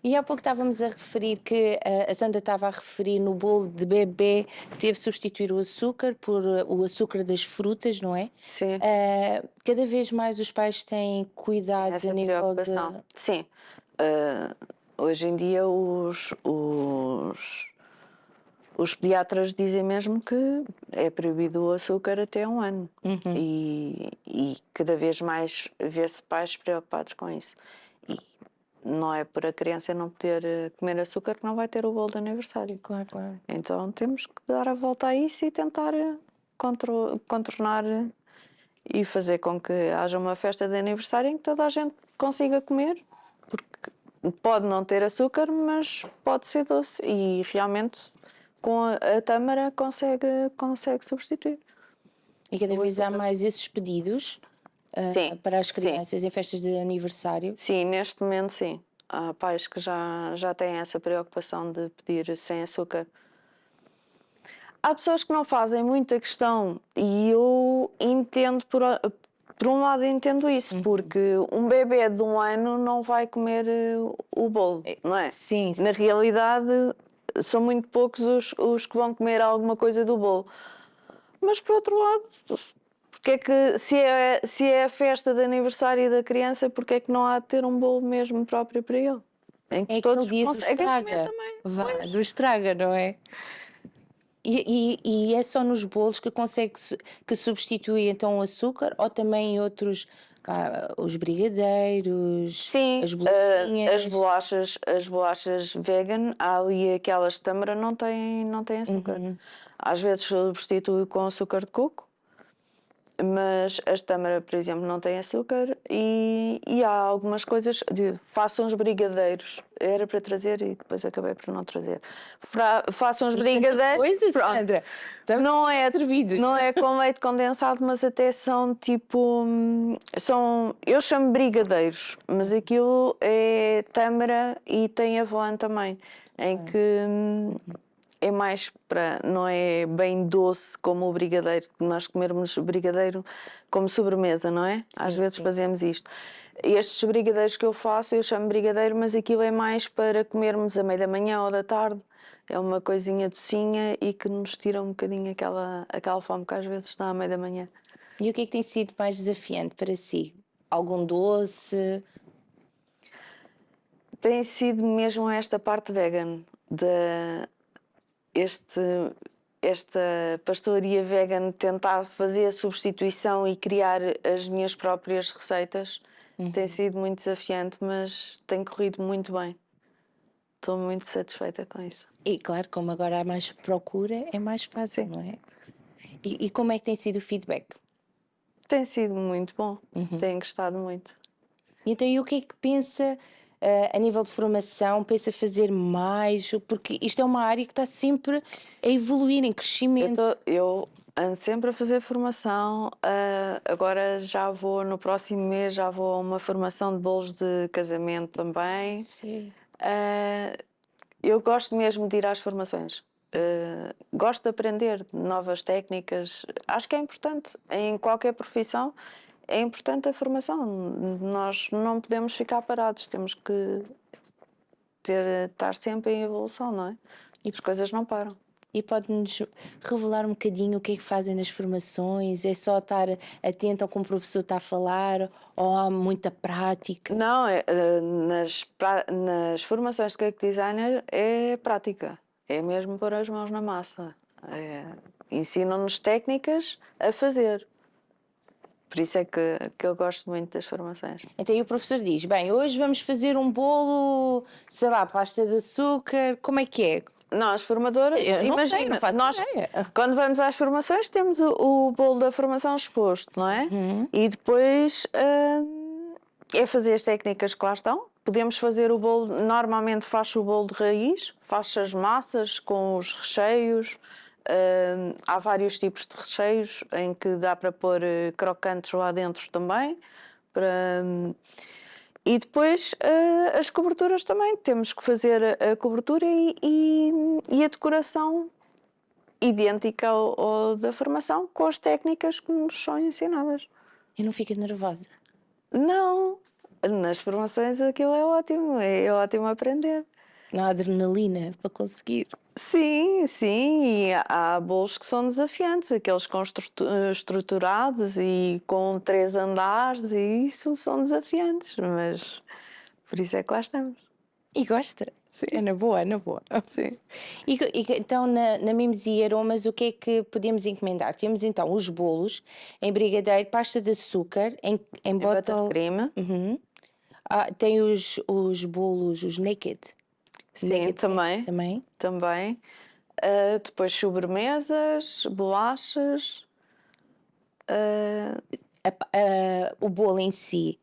[SPEAKER 1] E há pouco estávamos a referir que a Sandra estava a referir no bolo de bebê, teve de substituir o açúcar por o açúcar das frutas, não é?
[SPEAKER 3] Sim.
[SPEAKER 1] Cada vez mais os pais têm cuidados
[SPEAKER 3] Essa
[SPEAKER 1] a nível
[SPEAKER 3] preocupação.
[SPEAKER 1] de...
[SPEAKER 3] Sim. Hoje em dia os pediatras dizem mesmo que é proibido o açúcar até 1 ano. E cada vez mais vê-se pais preocupados com isso. E não é por a criança não poder comer açúcar que não vai ter o bolo de aniversário.
[SPEAKER 1] Claro, claro.
[SPEAKER 3] Então temos que dar a volta a isso e tentar contornar e fazer com que haja uma festa de aniversário em que toda a gente consiga comer, porque pode não ter açúcar, mas pode ser doce e realmente com a tâmara consegue substituir.
[SPEAKER 1] E cada vez há mais esses pedidos
[SPEAKER 3] Sim,
[SPEAKER 1] para as
[SPEAKER 3] sim.
[SPEAKER 1] crianças em festas de aniversário.
[SPEAKER 3] Sim, neste momento sim. Há pais que já têm essa preocupação de pedir sem açúcar. Há pessoas que não fazem muita questão e eu entendo, por um lado entendo isso, porque um bebê de 1 ano não vai comer o bolo, não é?
[SPEAKER 1] Sim, sim.
[SPEAKER 3] Na realidade são muito poucos os que vão comer alguma coisa do bolo. Mas por outro lado, porque é que se é a festa de aniversário da criança, porque é que não há de ter um bolo mesmo próprio para ele? Em que
[SPEAKER 1] É
[SPEAKER 3] todos
[SPEAKER 1] aquele dia do
[SPEAKER 3] conseguem comer
[SPEAKER 1] estraga.
[SPEAKER 3] também.
[SPEAKER 1] Vá,
[SPEAKER 3] Pois.
[SPEAKER 1] do estraga, não é? E é só nos bolos que consegue que substitui então o açúcar ou também em outros, os brigadeiros,
[SPEAKER 3] Sim,
[SPEAKER 1] as bolachinhas?
[SPEAKER 3] as bolachas vegan, há ali aquelas de tâmara não têm açúcar. Às vezes substitui com açúcar de coco, mas as de tâmara, por exemplo, não têm açúcar e há algumas coisas. Façam os brigadeiros. Era para trazer e depois acabei por não trazer. Façam os brigadeiros.
[SPEAKER 1] Coisas,
[SPEAKER 3] Pronto.
[SPEAKER 1] Sandra.
[SPEAKER 3] Não é
[SPEAKER 1] servidos.
[SPEAKER 3] Não é com leite condensado, mas até são tipo. Eu chamo brigadeiros, mas aquilo é tâmara e tem avoine também, em que é mais para. Não é bem doce como o brigadeiro, que nós comermos brigadeiro como sobremesa, não é? Às vezes fazemos isto. Estes brigadeiros que eu faço, eu chamo brigadeiro, mas aquilo é mais para comermos à meia da manhã ou da tarde. É uma coisinha docinha e que nos tira um bocadinho aquela fome que às vezes dá à meia da manhã.
[SPEAKER 1] E o que é que tem sido mais desafiante para si? Algum doce?
[SPEAKER 3] Tem sido mesmo esta parte vegan, esta pastelaria vegan, tentar fazer a substituição e criar as minhas próprias receitas. Tem sido muito desafiante, mas tem corrido muito bem. Estou muito satisfeita com isso.
[SPEAKER 1] E claro, como agora há mais procura, é mais fácil, não é? E como é que tem sido o feedback?
[SPEAKER 3] Tem sido muito bom, tenho gostado muito.
[SPEAKER 1] Então, e o que é que pensa a nível de formação? Pensa fazer mais? Porque isto é uma área que está sempre a evoluir, em crescimento.
[SPEAKER 3] Eu ando sempre a fazer formação, agora no próximo mês já vou a uma formação de bolos de casamento também.
[SPEAKER 1] Sim.
[SPEAKER 3] Eu gosto mesmo de ir às formações. Gosto de aprender novas técnicas. Acho que é importante em qualquer profissão. É importante a formação. Nós não podemos ficar parados. Temos que estar sempre em evolução, não é? E as coisas não param.
[SPEAKER 1] E pode-nos revelar um bocadinho o que é que fazem nas formações? É só estar atento ao que o professor está a falar ou há muita prática?
[SPEAKER 3] Não, nas formações de cake designer é prática, é mesmo pôr as mãos na massa. Ensinam-nos técnicas a fazer. Por isso é que eu gosto muito das formações.
[SPEAKER 1] Então aí o professor diz, bem, hoje vamos fazer um bolo, sei lá, pasta de açúcar, como é que é?
[SPEAKER 3] Nós, formadoras,
[SPEAKER 1] Eu não sei,
[SPEAKER 3] imagina,
[SPEAKER 1] não faço
[SPEAKER 3] nós,
[SPEAKER 1] ideia.
[SPEAKER 3] quando vamos às formações, temos o bolo da formação exposto, não é? E depois é fazer as técnicas que lá estão. Podemos fazer o bolo, normalmente faz o bolo de raiz, faz as massas com os recheios. Há vários tipos de recheios em que dá para pôr crocantes lá dentro também. E depois as coberturas também. Temos que fazer a cobertura e a decoração idêntica ao da formação, com as técnicas que nos são ensinadas.
[SPEAKER 1] E não ficas nervosa?
[SPEAKER 3] Não, nas formações aquilo é ótimo aprender.
[SPEAKER 1] Não há adrenalina para conseguir?
[SPEAKER 3] Sim, sim, e há bolos que são desafiantes, aqueles com estruturados e com 3 andares, e isso são desafiantes, mas por isso é que lá estamos.
[SPEAKER 1] E gosta?
[SPEAKER 3] Sim.
[SPEAKER 1] É na boa, é na boa.
[SPEAKER 3] Sim.
[SPEAKER 1] Então, na Mimos e Aromas, o que é que podemos encomendar? Temos então os bolos em brigadeiro, pasta de açúcar, em bottle.
[SPEAKER 3] Buttercream,
[SPEAKER 1] Tem os bolos, os naked.
[SPEAKER 3] sim,
[SPEAKER 1] Naked
[SPEAKER 3] também.
[SPEAKER 1] também.
[SPEAKER 3] Também. Depois sobremesas, bolachas.
[SPEAKER 1] O bolo em si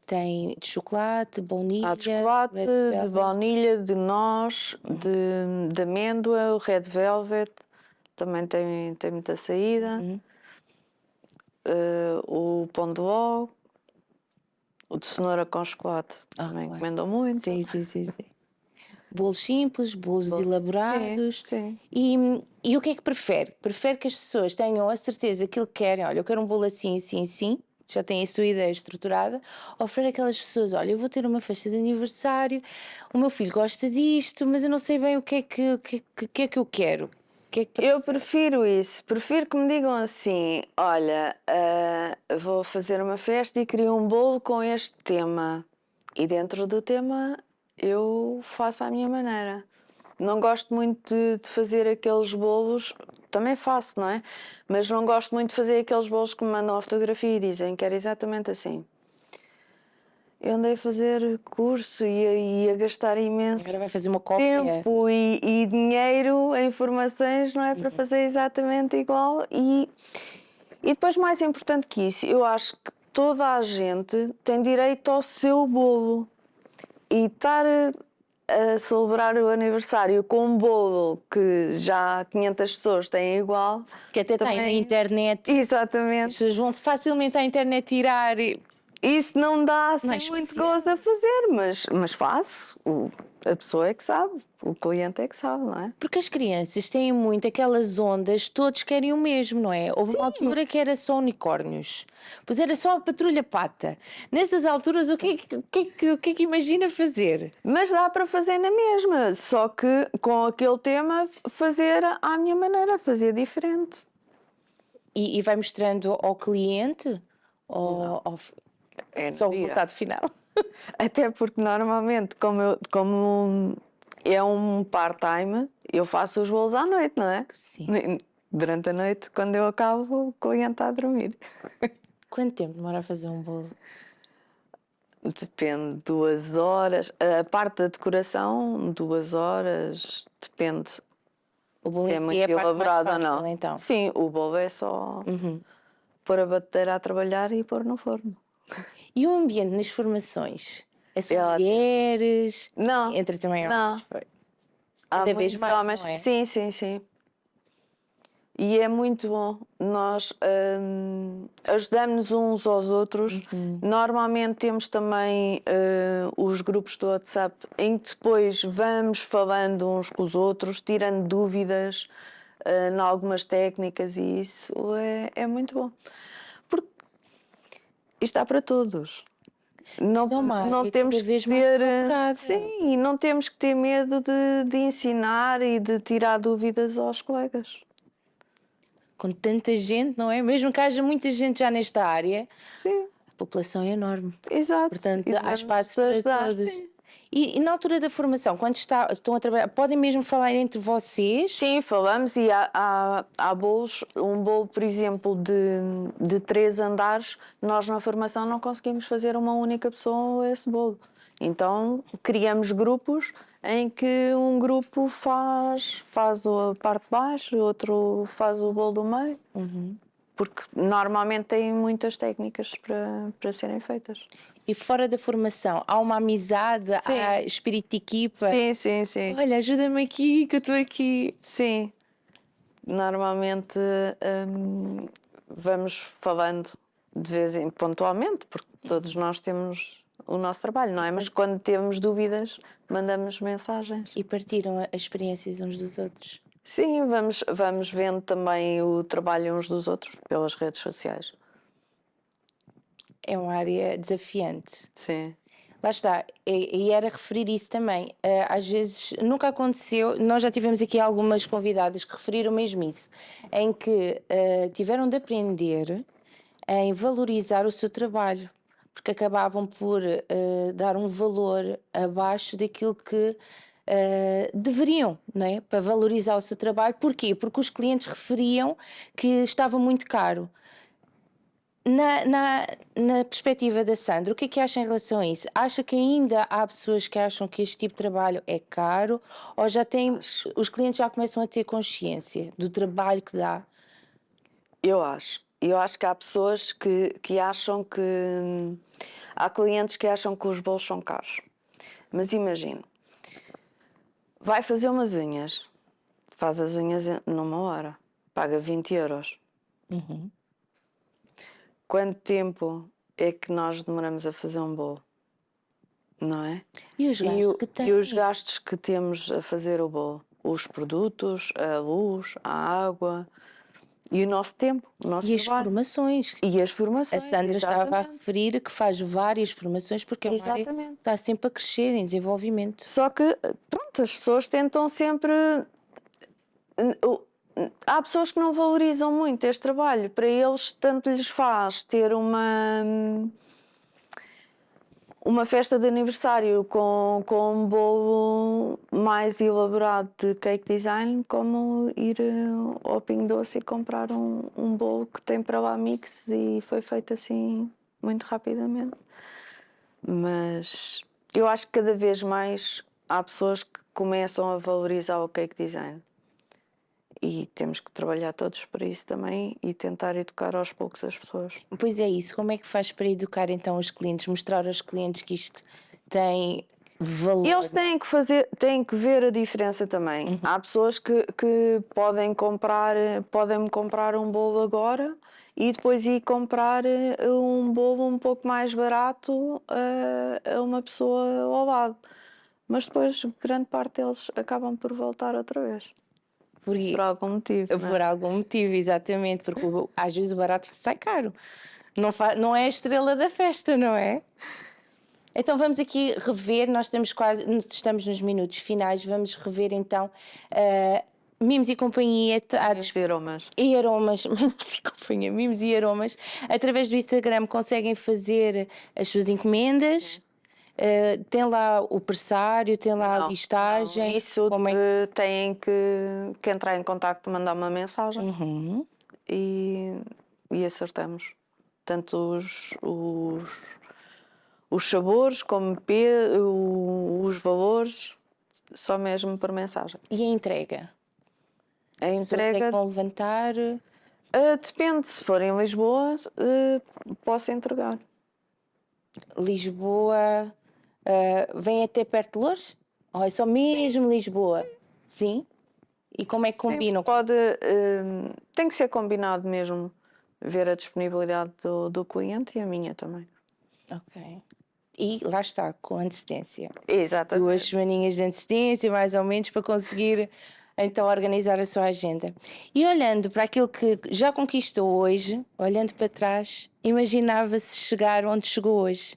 [SPEAKER 1] tem de chocolate, baunilha,
[SPEAKER 3] Há de chocolate,
[SPEAKER 1] red
[SPEAKER 3] de
[SPEAKER 1] velvet.
[SPEAKER 3] baunilha, de noz, de amêndoa, o red velvet também tem muita saída. O pão de ló, o de cenoura com chocolate também
[SPEAKER 1] Claro.
[SPEAKER 3] encomendam muito.
[SPEAKER 1] Sim, sim, sim, sim. Bolos simples, bolos elaborados.
[SPEAKER 3] Sim.
[SPEAKER 1] E o que é que prefere? Prefere que as pessoas tenham a certeza que ele querem, olha, eu quero um bolo assim, assim, assim, já tem a sua ideia estruturada, ou prefere aquelas pessoas, olha, eu vou ter uma festa de aniversário, o meu filho gosta disto, mas eu não sei bem o que é que eu quero.
[SPEAKER 3] Eu prefiro isso, prefiro que me digam assim: olha, vou fazer uma festa e queria um bolo com este tema, e dentro do tema eu faço à minha maneira. Não gosto muito de fazer aqueles bolos, também faço, não é? Mas não gosto muito de fazer aqueles bolos que me mandam a fotografia e dizem que era exatamente assim. Eu andei a fazer curso e a gastar imenso
[SPEAKER 1] Agora vai fazer uma cópia.
[SPEAKER 3] tempo e dinheiro em formações, não é? Para fazer exatamente igual. E depois, mais importante que isso, eu acho que toda a gente tem direito ao seu bolo. E estar a celebrar o aniversário com um bolo que já 500 pessoas têm igual.
[SPEAKER 1] Que até está aí na internet. As
[SPEAKER 3] Exatamente.
[SPEAKER 1] pessoas vão facilmente à internet tirar.
[SPEAKER 3] Isso não dá assim
[SPEAKER 1] Não é
[SPEAKER 3] muito
[SPEAKER 1] especial.
[SPEAKER 3] gozo a fazer, mas faço. A pessoa é que sabe, o cliente é que sabe, não é?
[SPEAKER 1] Porque as crianças têm muito aquelas ondas, todos querem o mesmo, não é? Houve uma altura que era só unicórnios, pois era só a patrulha pata. Nessas alturas, o que é que imagina fazer?
[SPEAKER 3] Mas dá para fazer na mesma, só que com aquele tema fazer à minha maneira, fazer diferente.
[SPEAKER 1] E vai mostrando ao cliente ou
[SPEAKER 3] É
[SPEAKER 1] só o
[SPEAKER 3] no dia.
[SPEAKER 1] resultado final?
[SPEAKER 3] Até porque normalmente, como é um part-time, eu faço os bolos à noite, não é?
[SPEAKER 1] Sim.
[SPEAKER 3] Durante a noite, quando eu acabo, o cliente está a dormir.
[SPEAKER 1] Quanto tempo demora a fazer um bolo?
[SPEAKER 3] Depende, 2 horas. A parte da decoração, 2 horas, depende
[SPEAKER 1] O bolo
[SPEAKER 3] se
[SPEAKER 1] em
[SPEAKER 3] é
[SPEAKER 1] si
[SPEAKER 3] muito
[SPEAKER 1] é a parte mais
[SPEAKER 3] elaborado ou
[SPEAKER 1] fácil,
[SPEAKER 3] não.
[SPEAKER 1] então.
[SPEAKER 3] Sim, o bolo é só pôr a batedeira a trabalhar e pôr no forno.
[SPEAKER 1] E o ambiente nas formações? É só
[SPEAKER 3] ótimo.
[SPEAKER 1] mulheres?
[SPEAKER 3] Não,
[SPEAKER 1] Entra também
[SPEAKER 3] não.
[SPEAKER 1] homens? Foi.
[SPEAKER 3] Há
[SPEAKER 1] Cada vez
[SPEAKER 3] muitos
[SPEAKER 1] mais,
[SPEAKER 3] homens.
[SPEAKER 1] não é?
[SPEAKER 3] Sim, sim, sim. E é muito bom. Nós ajudamos-nos uns aos outros. Normalmente temos também os grupos do WhatsApp em que depois vamos falando uns com os outros, tirando dúvidas em algumas técnicas, e isso é muito bom. Porque isto dá para todos. Não,
[SPEAKER 1] Isto é uma
[SPEAKER 3] não
[SPEAKER 1] área
[SPEAKER 3] temos
[SPEAKER 1] cada
[SPEAKER 3] que
[SPEAKER 1] vez mais
[SPEAKER 3] ter.
[SPEAKER 1] procurada.
[SPEAKER 3] Sim, e não temos que ter medo de ensinar e de tirar dúvidas aos colegas.
[SPEAKER 1] Com tanta gente, não é? Mesmo que haja muita gente já nesta área,
[SPEAKER 3] Sim,
[SPEAKER 1] a população é enorme.
[SPEAKER 3] exato.
[SPEAKER 1] Portanto,
[SPEAKER 3] E
[SPEAKER 1] há
[SPEAKER 3] devemos
[SPEAKER 1] espaço para
[SPEAKER 3] ajudar,
[SPEAKER 1] todos.
[SPEAKER 3] sim.
[SPEAKER 1] E na altura da formação, quando estão a trabalhar, podem mesmo falar entre vocês?
[SPEAKER 3] Sim, falamos e há bolos, um bolo, por exemplo, de 3 andares, nós na formação não conseguimos fazer uma única pessoa esse bolo. Então criamos grupos em que um grupo faz a parte de baixo, outro faz o bolo do meio, porque normalmente tem muitas técnicas para serem feitas.
[SPEAKER 1] E fora da formação, há uma amizade,
[SPEAKER 3] Sim.
[SPEAKER 1] há espírito de equipa?
[SPEAKER 3] Sim.
[SPEAKER 1] Olha, ajuda-me aqui, que eu estou aqui.
[SPEAKER 3] Sim, normalmente vamos falando de vez em pontualmente, porque todos nós temos o nosso trabalho, não é? Mas quando temos dúvidas, mandamos mensagens.
[SPEAKER 1] E partilham as experiências uns dos outros.
[SPEAKER 3] Sim, vamos vendo também o trabalho uns dos outros pelas redes sociais.
[SPEAKER 1] É uma área desafiante.
[SPEAKER 3] Sim.
[SPEAKER 1] Lá está, e era referir isso também. Às vezes, nunca aconteceu, nós já tivemos aqui algumas convidadas que referiram mesmo isso, em que tiveram de aprender em valorizar o seu trabalho, porque acabavam por dar um valor abaixo daquilo que deveriam, não é? Para valorizar o seu trabalho. Porquê? Porque os clientes referiam que estava muito caro. Na perspectiva da Sandra, o que acha em relação a isso? Acha que ainda há pessoas que acham que este tipo de trabalho é caro, ou já tem, os clientes já começam a ter consciência do trabalho que dá?
[SPEAKER 3] Eu acho que há pessoas que acham que. Há clientes que acham que os bolos são caros. Mas imagine, vai fazer umas unhas, faz as unhas numa hora, paga 20 euros. Quanto tempo é que nós demoramos a fazer um bolo? Não é?
[SPEAKER 1] E os gastos que
[SPEAKER 3] E
[SPEAKER 1] têm?
[SPEAKER 3] os gastos que temos a fazer o bolo? Os produtos, a luz, a água e o nosso tempo, o nosso
[SPEAKER 1] E as
[SPEAKER 3] trabalho.
[SPEAKER 1] formações?
[SPEAKER 3] E as
[SPEAKER 1] A
[SPEAKER 3] formações.
[SPEAKER 1] Sandra estava a
[SPEAKER 3] exatamente.
[SPEAKER 1] referir que faz várias formações porque é uma área que
[SPEAKER 3] Exatamente.
[SPEAKER 1] está sempre a crescer em desenvolvimento.
[SPEAKER 3] Só que, pronto, as pessoas tentam sempre. Há pessoas que não valorizam muito este trabalho. Para eles, tanto lhes faz ter uma festa de aniversário com um bolo mais elaborado de cake design, como ir ao Pingo Doce e comprar um bolo que tem para lá mix e foi feito assim muito rapidamente. Mas eu acho que cada vez mais há pessoas que começam a valorizar o cake design. E temos que trabalhar todos para isso também e tentar educar aos poucos as pessoas.
[SPEAKER 1] Pois é isso, como é que faz para educar então os clientes, mostrar aos clientes que isto tem valor?
[SPEAKER 3] Eles têm que ver a diferença também. Há pessoas que podem podem comprar um bolo agora e depois ir comprar um bolo um pouco mais barato a uma pessoa ao lado. Mas depois grande parte deles acabam por voltar outra vez. Por algum motivo.
[SPEAKER 1] Por algum motivo, exatamente, porque às vezes o barato sai caro. Não é a estrela da festa, não é? Então vamos aqui rever, nós estamos nos minutos finais, vamos rever então Mimos e Companhia
[SPEAKER 3] Mimos e Aromas.
[SPEAKER 1] e Aromas, Mimos e Companhia, Mimos e Aromas, através do Instagram conseguem fazer as suas encomendas. Tem lá o pressário, tem lá a listagem.
[SPEAKER 3] Não, isso têm que entrar em contacto, mandar uma mensagem e acertamos. Tanto os sabores como os valores, só mesmo por mensagem.
[SPEAKER 1] E a entrega?
[SPEAKER 3] A
[SPEAKER 1] As pessoas é que
[SPEAKER 3] entrega
[SPEAKER 1] vão levantar?
[SPEAKER 3] depende, se for em Lisboa, posso entregar.
[SPEAKER 1] Lisboa vem até perto de Loures? Ou é só mesmo Lisboa? Sim. E como é que combinam?
[SPEAKER 3] Tem que ser combinado mesmo, ver a disponibilidade do cliente e a minha também.
[SPEAKER 1] Ok. E lá está, com antecedência.
[SPEAKER 3] Exatamente.
[SPEAKER 1] 2 semaninhas de antecedência, mais ou menos, para conseguir então organizar a sua agenda. E olhando para aquilo que já conquistou hoje, olhando para trás, imaginava-se chegar onde chegou hoje?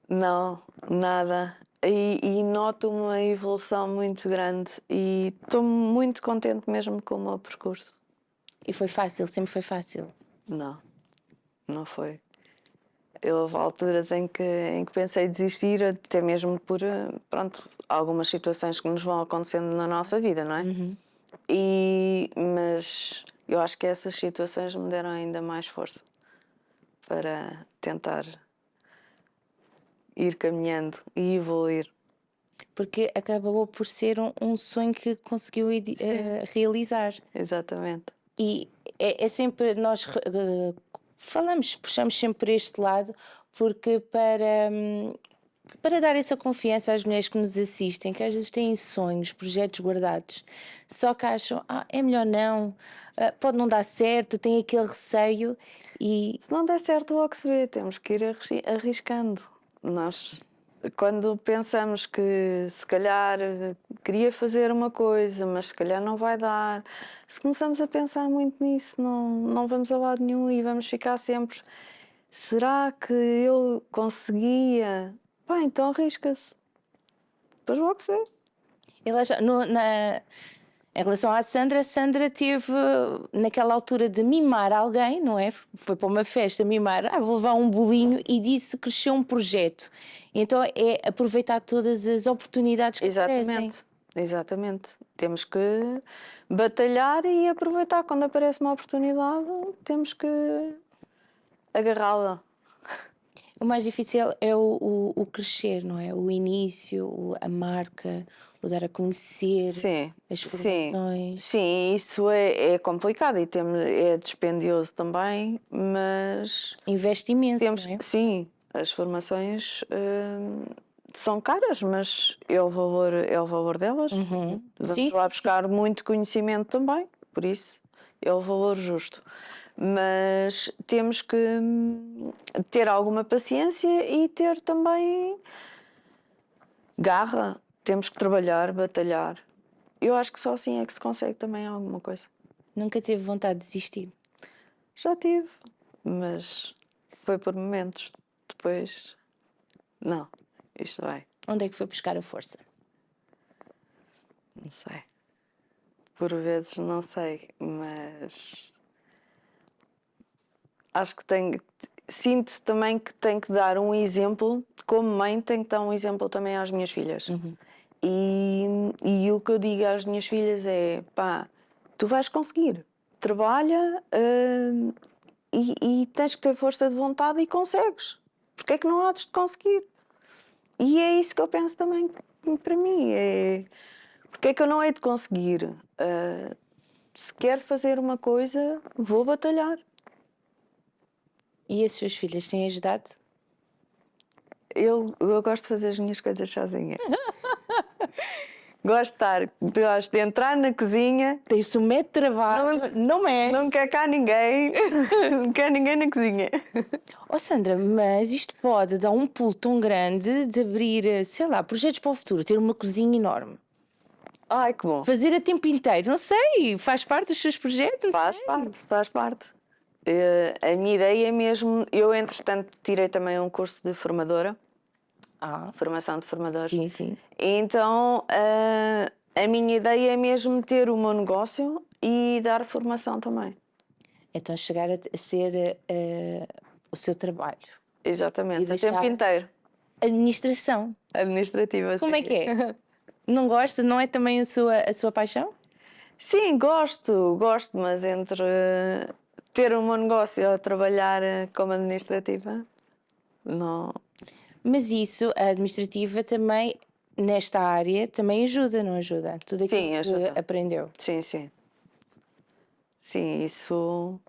[SPEAKER 3] Não, nada. E noto uma evolução muito grande e estou muito contente mesmo com o meu percurso.
[SPEAKER 1] E foi fácil, sempre foi fácil.
[SPEAKER 3] Não, não foi. Houve alturas em que pensei em desistir, até mesmo por, pronto, algumas situações que nos vão acontecendo na nossa vida, não é? Mas eu acho que essas situações me deram ainda mais força para tentar ir caminhando e evoluir.
[SPEAKER 1] Porque acabou por ser um sonho que conseguiu realizar.
[SPEAKER 3] Exatamente.
[SPEAKER 1] E é sempre, nós falamos, puxamos sempre para este lado, porque para dar essa confiança às mulheres que nos assistem, que às vezes têm sonhos, projetos guardados, só que acham, é melhor não, pode não dar certo, tem aquele receio e
[SPEAKER 3] Se não der certo, logo se vê, temos que ir arriscando. Nós, quando pensamos que se calhar queria fazer uma coisa, mas se calhar não vai dar, se começamos a pensar muito nisso, não vamos a lado nenhum e vamos ficar sempre. Será que eu conseguia? Pá, então arrisca-se. Depois logo se vê.
[SPEAKER 1] ela já, em relação à Sandra, a Sandra teve naquela altura de mimar alguém, não é? Foi para uma festa mimar, vou levar um bolinho e disso cresceu um projeto. Então é aproveitar todas as oportunidades que aparecem.
[SPEAKER 3] Exatamente, exatamente. Temos que batalhar e aproveitar quando aparece uma oportunidade, temos que agarrá-la.
[SPEAKER 1] O mais difícil é o crescer, não é? O início, a marca, o dar a conhecer,
[SPEAKER 3] Sim,
[SPEAKER 1] as
[SPEAKER 3] sim,
[SPEAKER 1] formações.
[SPEAKER 3] sim, isso é complicado e é dispendioso também, mas
[SPEAKER 1] Investe imenso,
[SPEAKER 3] temos,
[SPEAKER 1] não é?
[SPEAKER 3] sim, as formações são caras, mas é o valor delas.
[SPEAKER 1] Uhum.
[SPEAKER 3] Vamos
[SPEAKER 1] Sim,
[SPEAKER 3] lá
[SPEAKER 1] sim, sim.
[SPEAKER 3] buscar muito conhecimento também, por isso é o valor justo. Mas temos que ter alguma paciência e ter também garra. Temos que trabalhar, batalhar. Eu acho que só assim é que se consegue também alguma coisa.
[SPEAKER 1] Nunca teve vontade de desistir.
[SPEAKER 3] Já tive, mas foi por momentos. Depois, não, isto vai,
[SPEAKER 1] Onde é que foi buscar a força?
[SPEAKER 3] não sei. Por vezes não sei, mas acho que tenho. Sinto também que tenho que dar um exemplo, como mãe, tenho que dar um exemplo também às minhas filhas. E o que eu digo às minhas filhas é: pá, tu vais conseguir, trabalha e tens que ter força de vontade e consegues. Porque é que não há de conseguir? E é isso que eu penso também para mim: é porque é que eu não hei de conseguir? Se quero fazer uma coisa, vou batalhar.
[SPEAKER 1] E as suas filhas têm ajudado?
[SPEAKER 3] Eu gosto de fazer as minhas coisas sozinha. Gosto de entrar na cozinha.
[SPEAKER 1] Tem-se um método de trabalho, não é?
[SPEAKER 3] Não quer cá ninguém. Não quer ninguém na cozinha.
[SPEAKER 1] Oh Sandra, mas isto pode dar um pulo tão grande de abrir, sei lá, projetos para o futuro, ter uma cozinha enorme.
[SPEAKER 3] Ai, que bom.
[SPEAKER 1] Fazer a tempo inteiro, não sei, faz parte dos seus projetos?
[SPEAKER 3] Faz parte, faz parte. A minha ideia é mesmo. Eu, entretanto, tirei também um curso de formadora. Formação de formadores.
[SPEAKER 1] Sim, sim.
[SPEAKER 3] Então, a minha ideia é mesmo ter o meu negócio e dar formação também.
[SPEAKER 1] Então chegar a ser o seu trabalho.
[SPEAKER 3] Exatamente,
[SPEAKER 1] E
[SPEAKER 3] a
[SPEAKER 1] deixar-
[SPEAKER 3] tempo inteiro.
[SPEAKER 1] Administração.
[SPEAKER 3] Administrativa,
[SPEAKER 1] Como é que é? Não gosta? Não é também a sua paixão?
[SPEAKER 3] Sim, gosto, mas entre ter um meu negócio ou trabalhar como administrativa, não.
[SPEAKER 1] Mas isso, a administrativa também, nesta área, também ajuda, não ajuda? Tudo aquilo
[SPEAKER 3] Sim,
[SPEAKER 1] que
[SPEAKER 3] ajuda.
[SPEAKER 1] aprendeu.
[SPEAKER 3] Sim, sim. Sim, isso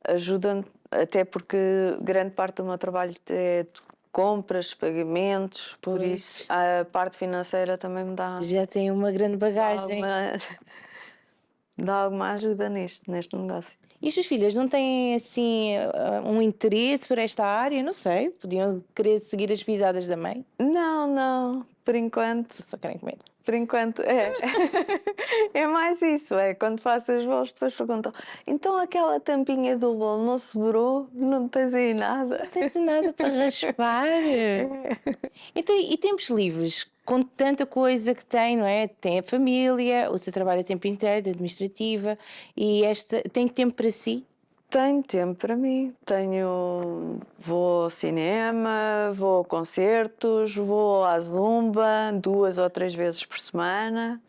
[SPEAKER 3] ajuda, até porque grande parte do meu trabalho é de compras, pagamentos, por
[SPEAKER 1] Pois.
[SPEAKER 3] isso a parte financeira também me dá
[SPEAKER 1] Já tem uma grande bagagem.
[SPEAKER 3] alguma, dá alguma ajuda neste negócio.
[SPEAKER 1] E as suas filhas não têm assim um interesse por esta área? Não sei, podiam querer seguir as pisadas da mãe.
[SPEAKER 3] Não, Por enquanto,
[SPEAKER 1] Só querem comer.
[SPEAKER 3] por enquanto é. É mais isso, é. Quando faço os bolos, depois perguntam: então aquela tampinha do bolo não sobrou? Não tens aí nada?
[SPEAKER 1] Não tens nada para raspar. Então, e tempos livres? Com tanta coisa que tem, não é? Tem a família, o seu trabalho a tempo inteiro, administrativa, e tem tempo para si?
[SPEAKER 3] Tenho tempo para mim. Vou ao cinema, vou a concertos, vou à zumba 2 ou 3 vezes por semana.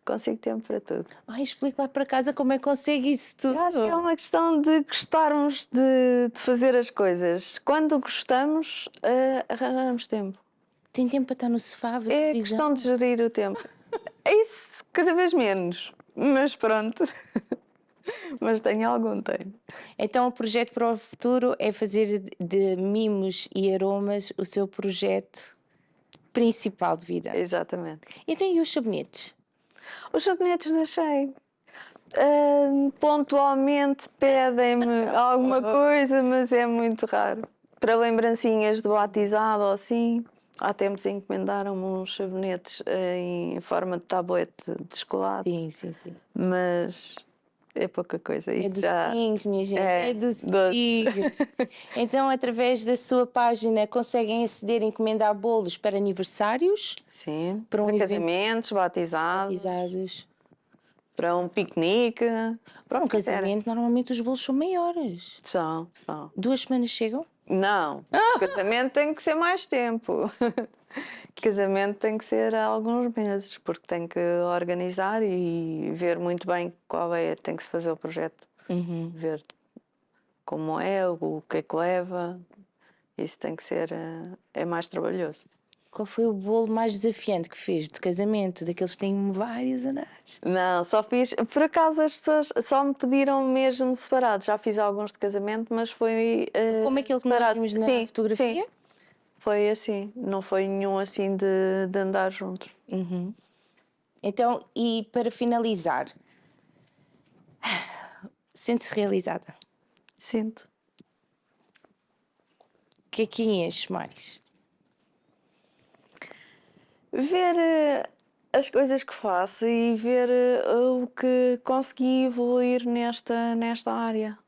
[SPEAKER 3] Consigo tempo para tudo.
[SPEAKER 1] Ai, explica lá para casa como é que consegue isso tudo.
[SPEAKER 3] Eu acho que é uma questão de gostarmos de fazer as coisas. Quando gostamos, arranjamos tempo.
[SPEAKER 1] Tem tempo para estar no sofá, a ver
[SPEAKER 3] É
[SPEAKER 1] televisão?
[SPEAKER 3] questão de gerir o tempo. É isso, cada vez menos. Mas pronto. Mas tenho algum tempo.
[SPEAKER 1] Então, o projeto para o futuro é fazer de mimos e aromas o seu projeto principal de vida.
[SPEAKER 3] Exatamente.
[SPEAKER 1] Então, e os sabonetes?
[SPEAKER 3] Os sabonetes deixei. Pontualmente pedem-me alguma coisa, mas é muito raro. Para lembrancinhas de batizado ou assim, há tempos encomendaram-me uns sabonetes em forma de tablete de chocolate,
[SPEAKER 1] Sim, sim, sim.
[SPEAKER 3] mas é pouca coisa.
[SPEAKER 1] É
[SPEAKER 3] Isso já
[SPEAKER 1] docinhos, minha gente.
[SPEAKER 3] é
[SPEAKER 1] É
[SPEAKER 3] doce.
[SPEAKER 1] docinhos. Então, através da sua página, conseguem aceder a encomendar bolos para aniversários,
[SPEAKER 3] Sim,
[SPEAKER 1] Para um
[SPEAKER 3] para
[SPEAKER 1] evento-
[SPEAKER 3] casamentos, batizados,
[SPEAKER 1] batizados.
[SPEAKER 3] para um piquenique.
[SPEAKER 1] Para um
[SPEAKER 3] o que quiserem.
[SPEAKER 1] casamento, normalmente os bolos são maiores.
[SPEAKER 3] São.
[SPEAKER 1] 2 semanas chegam?
[SPEAKER 3] Não, casamento tem que ser mais tempo. Casamento tem que ser há alguns meses, porque tem que organizar e ver muito bem qual é, tem que se fazer o projeto, ver como é, o que é que leva. Isso tem que ser, é mais trabalhoso.
[SPEAKER 1] Qual foi o bolo mais desafiante que fez de casamento? Daqueles que têm vários andares.
[SPEAKER 3] Não, só fiz, por acaso as pessoas só me pediram mesmo separados. Já fiz alguns de casamento, mas foi
[SPEAKER 1] Como aquele que nós
[SPEAKER 3] separado.
[SPEAKER 1] vimos na
[SPEAKER 3] Sim,
[SPEAKER 1] fotografia?
[SPEAKER 3] sim. Foi assim, não foi nenhum assim de andar juntos.
[SPEAKER 1] Então, e para finalizar, sente-se realizada?
[SPEAKER 3] Sinto.
[SPEAKER 1] O que é que enche mais?
[SPEAKER 3] Ver as coisas que faço e ver o que consegui evoluir nesta área.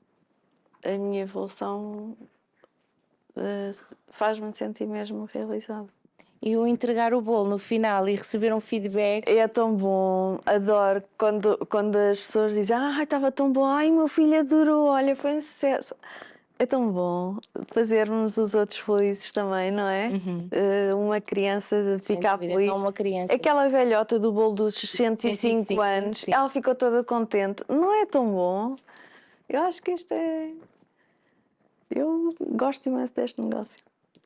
[SPEAKER 3] A minha evolução faz-me sentir mesmo realizada.
[SPEAKER 1] E o entregar o bolo no final e receber um feedback.
[SPEAKER 3] É tão bom, adoro quando as pessoas dizem: ai, estava tão bom, ai, meu filho adorou, olha, foi um sucesso. É tão bom fazermos os outros felizes também, não é? Uma criança de
[SPEAKER 1] Sem
[SPEAKER 3] ficar
[SPEAKER 1] dúvida,
[SPEAKER 3] feliz.
[SPEAKER 1] não uma criança.
[SPEAKER 3] Aquela velhota do bolo dos 105
[SPEAKER 1] 105,
[SPEAKER 3] anos,
[SPEAKER 1] sim.
[SPEAKER 3] ela ficou toda contente. Não é tão bom? Eu acho que isto é. Eu gosto imenso deste negócio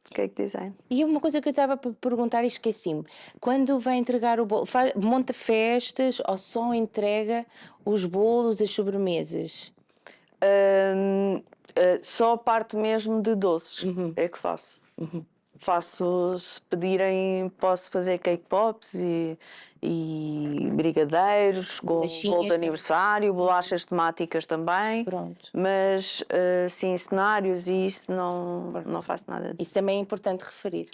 [SPEAKER 3] de cake design.
[SPEAKER 1] E uma coisa que eu estava para perguntar e esqueci-me. Quando vai entregar o bolo, monta festas ou só entrega os bolos, as sobremesas?
[SPEAKER 3] Só a parte mesmo de doces é que faço. Faço, se pedirem, posso fazer cake pops e brigadeiros, com
[SPEAKER 1] Bolachinhas
[SPEAKER 3] bolo de
[SPEAKER 1] também.
[SPEAKER 3] aniversário, bolachas temáticas também.
[SPEAKER 1] Pronto.
[SPEAKER 3] Mas, sim, cenários e isso não faço nada disso.
[SPEAKER 1] Isso também é importante referir.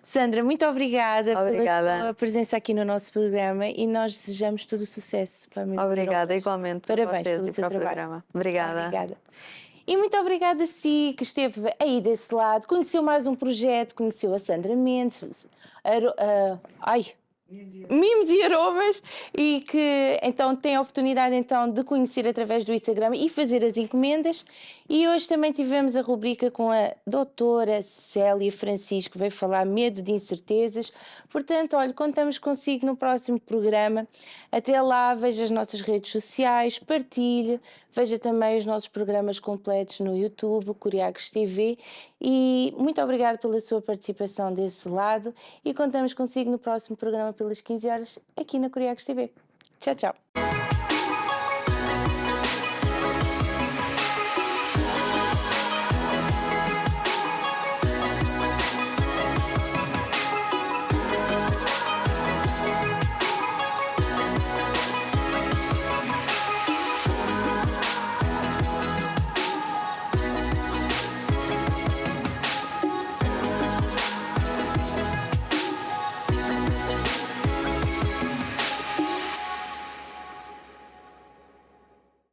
[SPEAKER 1] Sandra, muito obrigada
[SPEAKER 3] Obrigada.
[SPEAKER 1] pela sua presença aqui no nosso programa e nós desejamos todo o sucesso para a Mimos e
[SPEAKER 3] Obrigada,
[SPEAKER 1] Aromas.
[SPEAKER 3] igualmente. para
[SPEAKER 1] Parabéns
[SPEAKER 3] vocês
[SPEAKER 1] pelo
[SPEAKER 3] e
[SPEAKER 1] seu
[SPEAKER 3] para o
[SPEAKER 1] trabalho.
[SPEAKER 3] programa. Obrigada.
[SPEAKER 1] Obrigada. E muito obrigada a si que esteve aí desse lado, conheceu mais um projeto, conheceu a Sandra Mendes, Mimos e Aromas, e que então tem a oportunidade então de conhecer através do Instagram e fazer as encomendas. E hoje também tivemos a rubrica com a doutora Célia Francisco, que veio falar medo de incertezas. Portanto, olha, contamos consigo no próximo programa. Até lá, veja as nossas redes sociais, partilhe, veja também os nossos programas completos no YouTube, Coriacos TV. E muito obrigada pela sua participação desse lado e contamos consigo no próximo programa pelas 15 horas aqui na Coriacos TV. Tchau, tchau.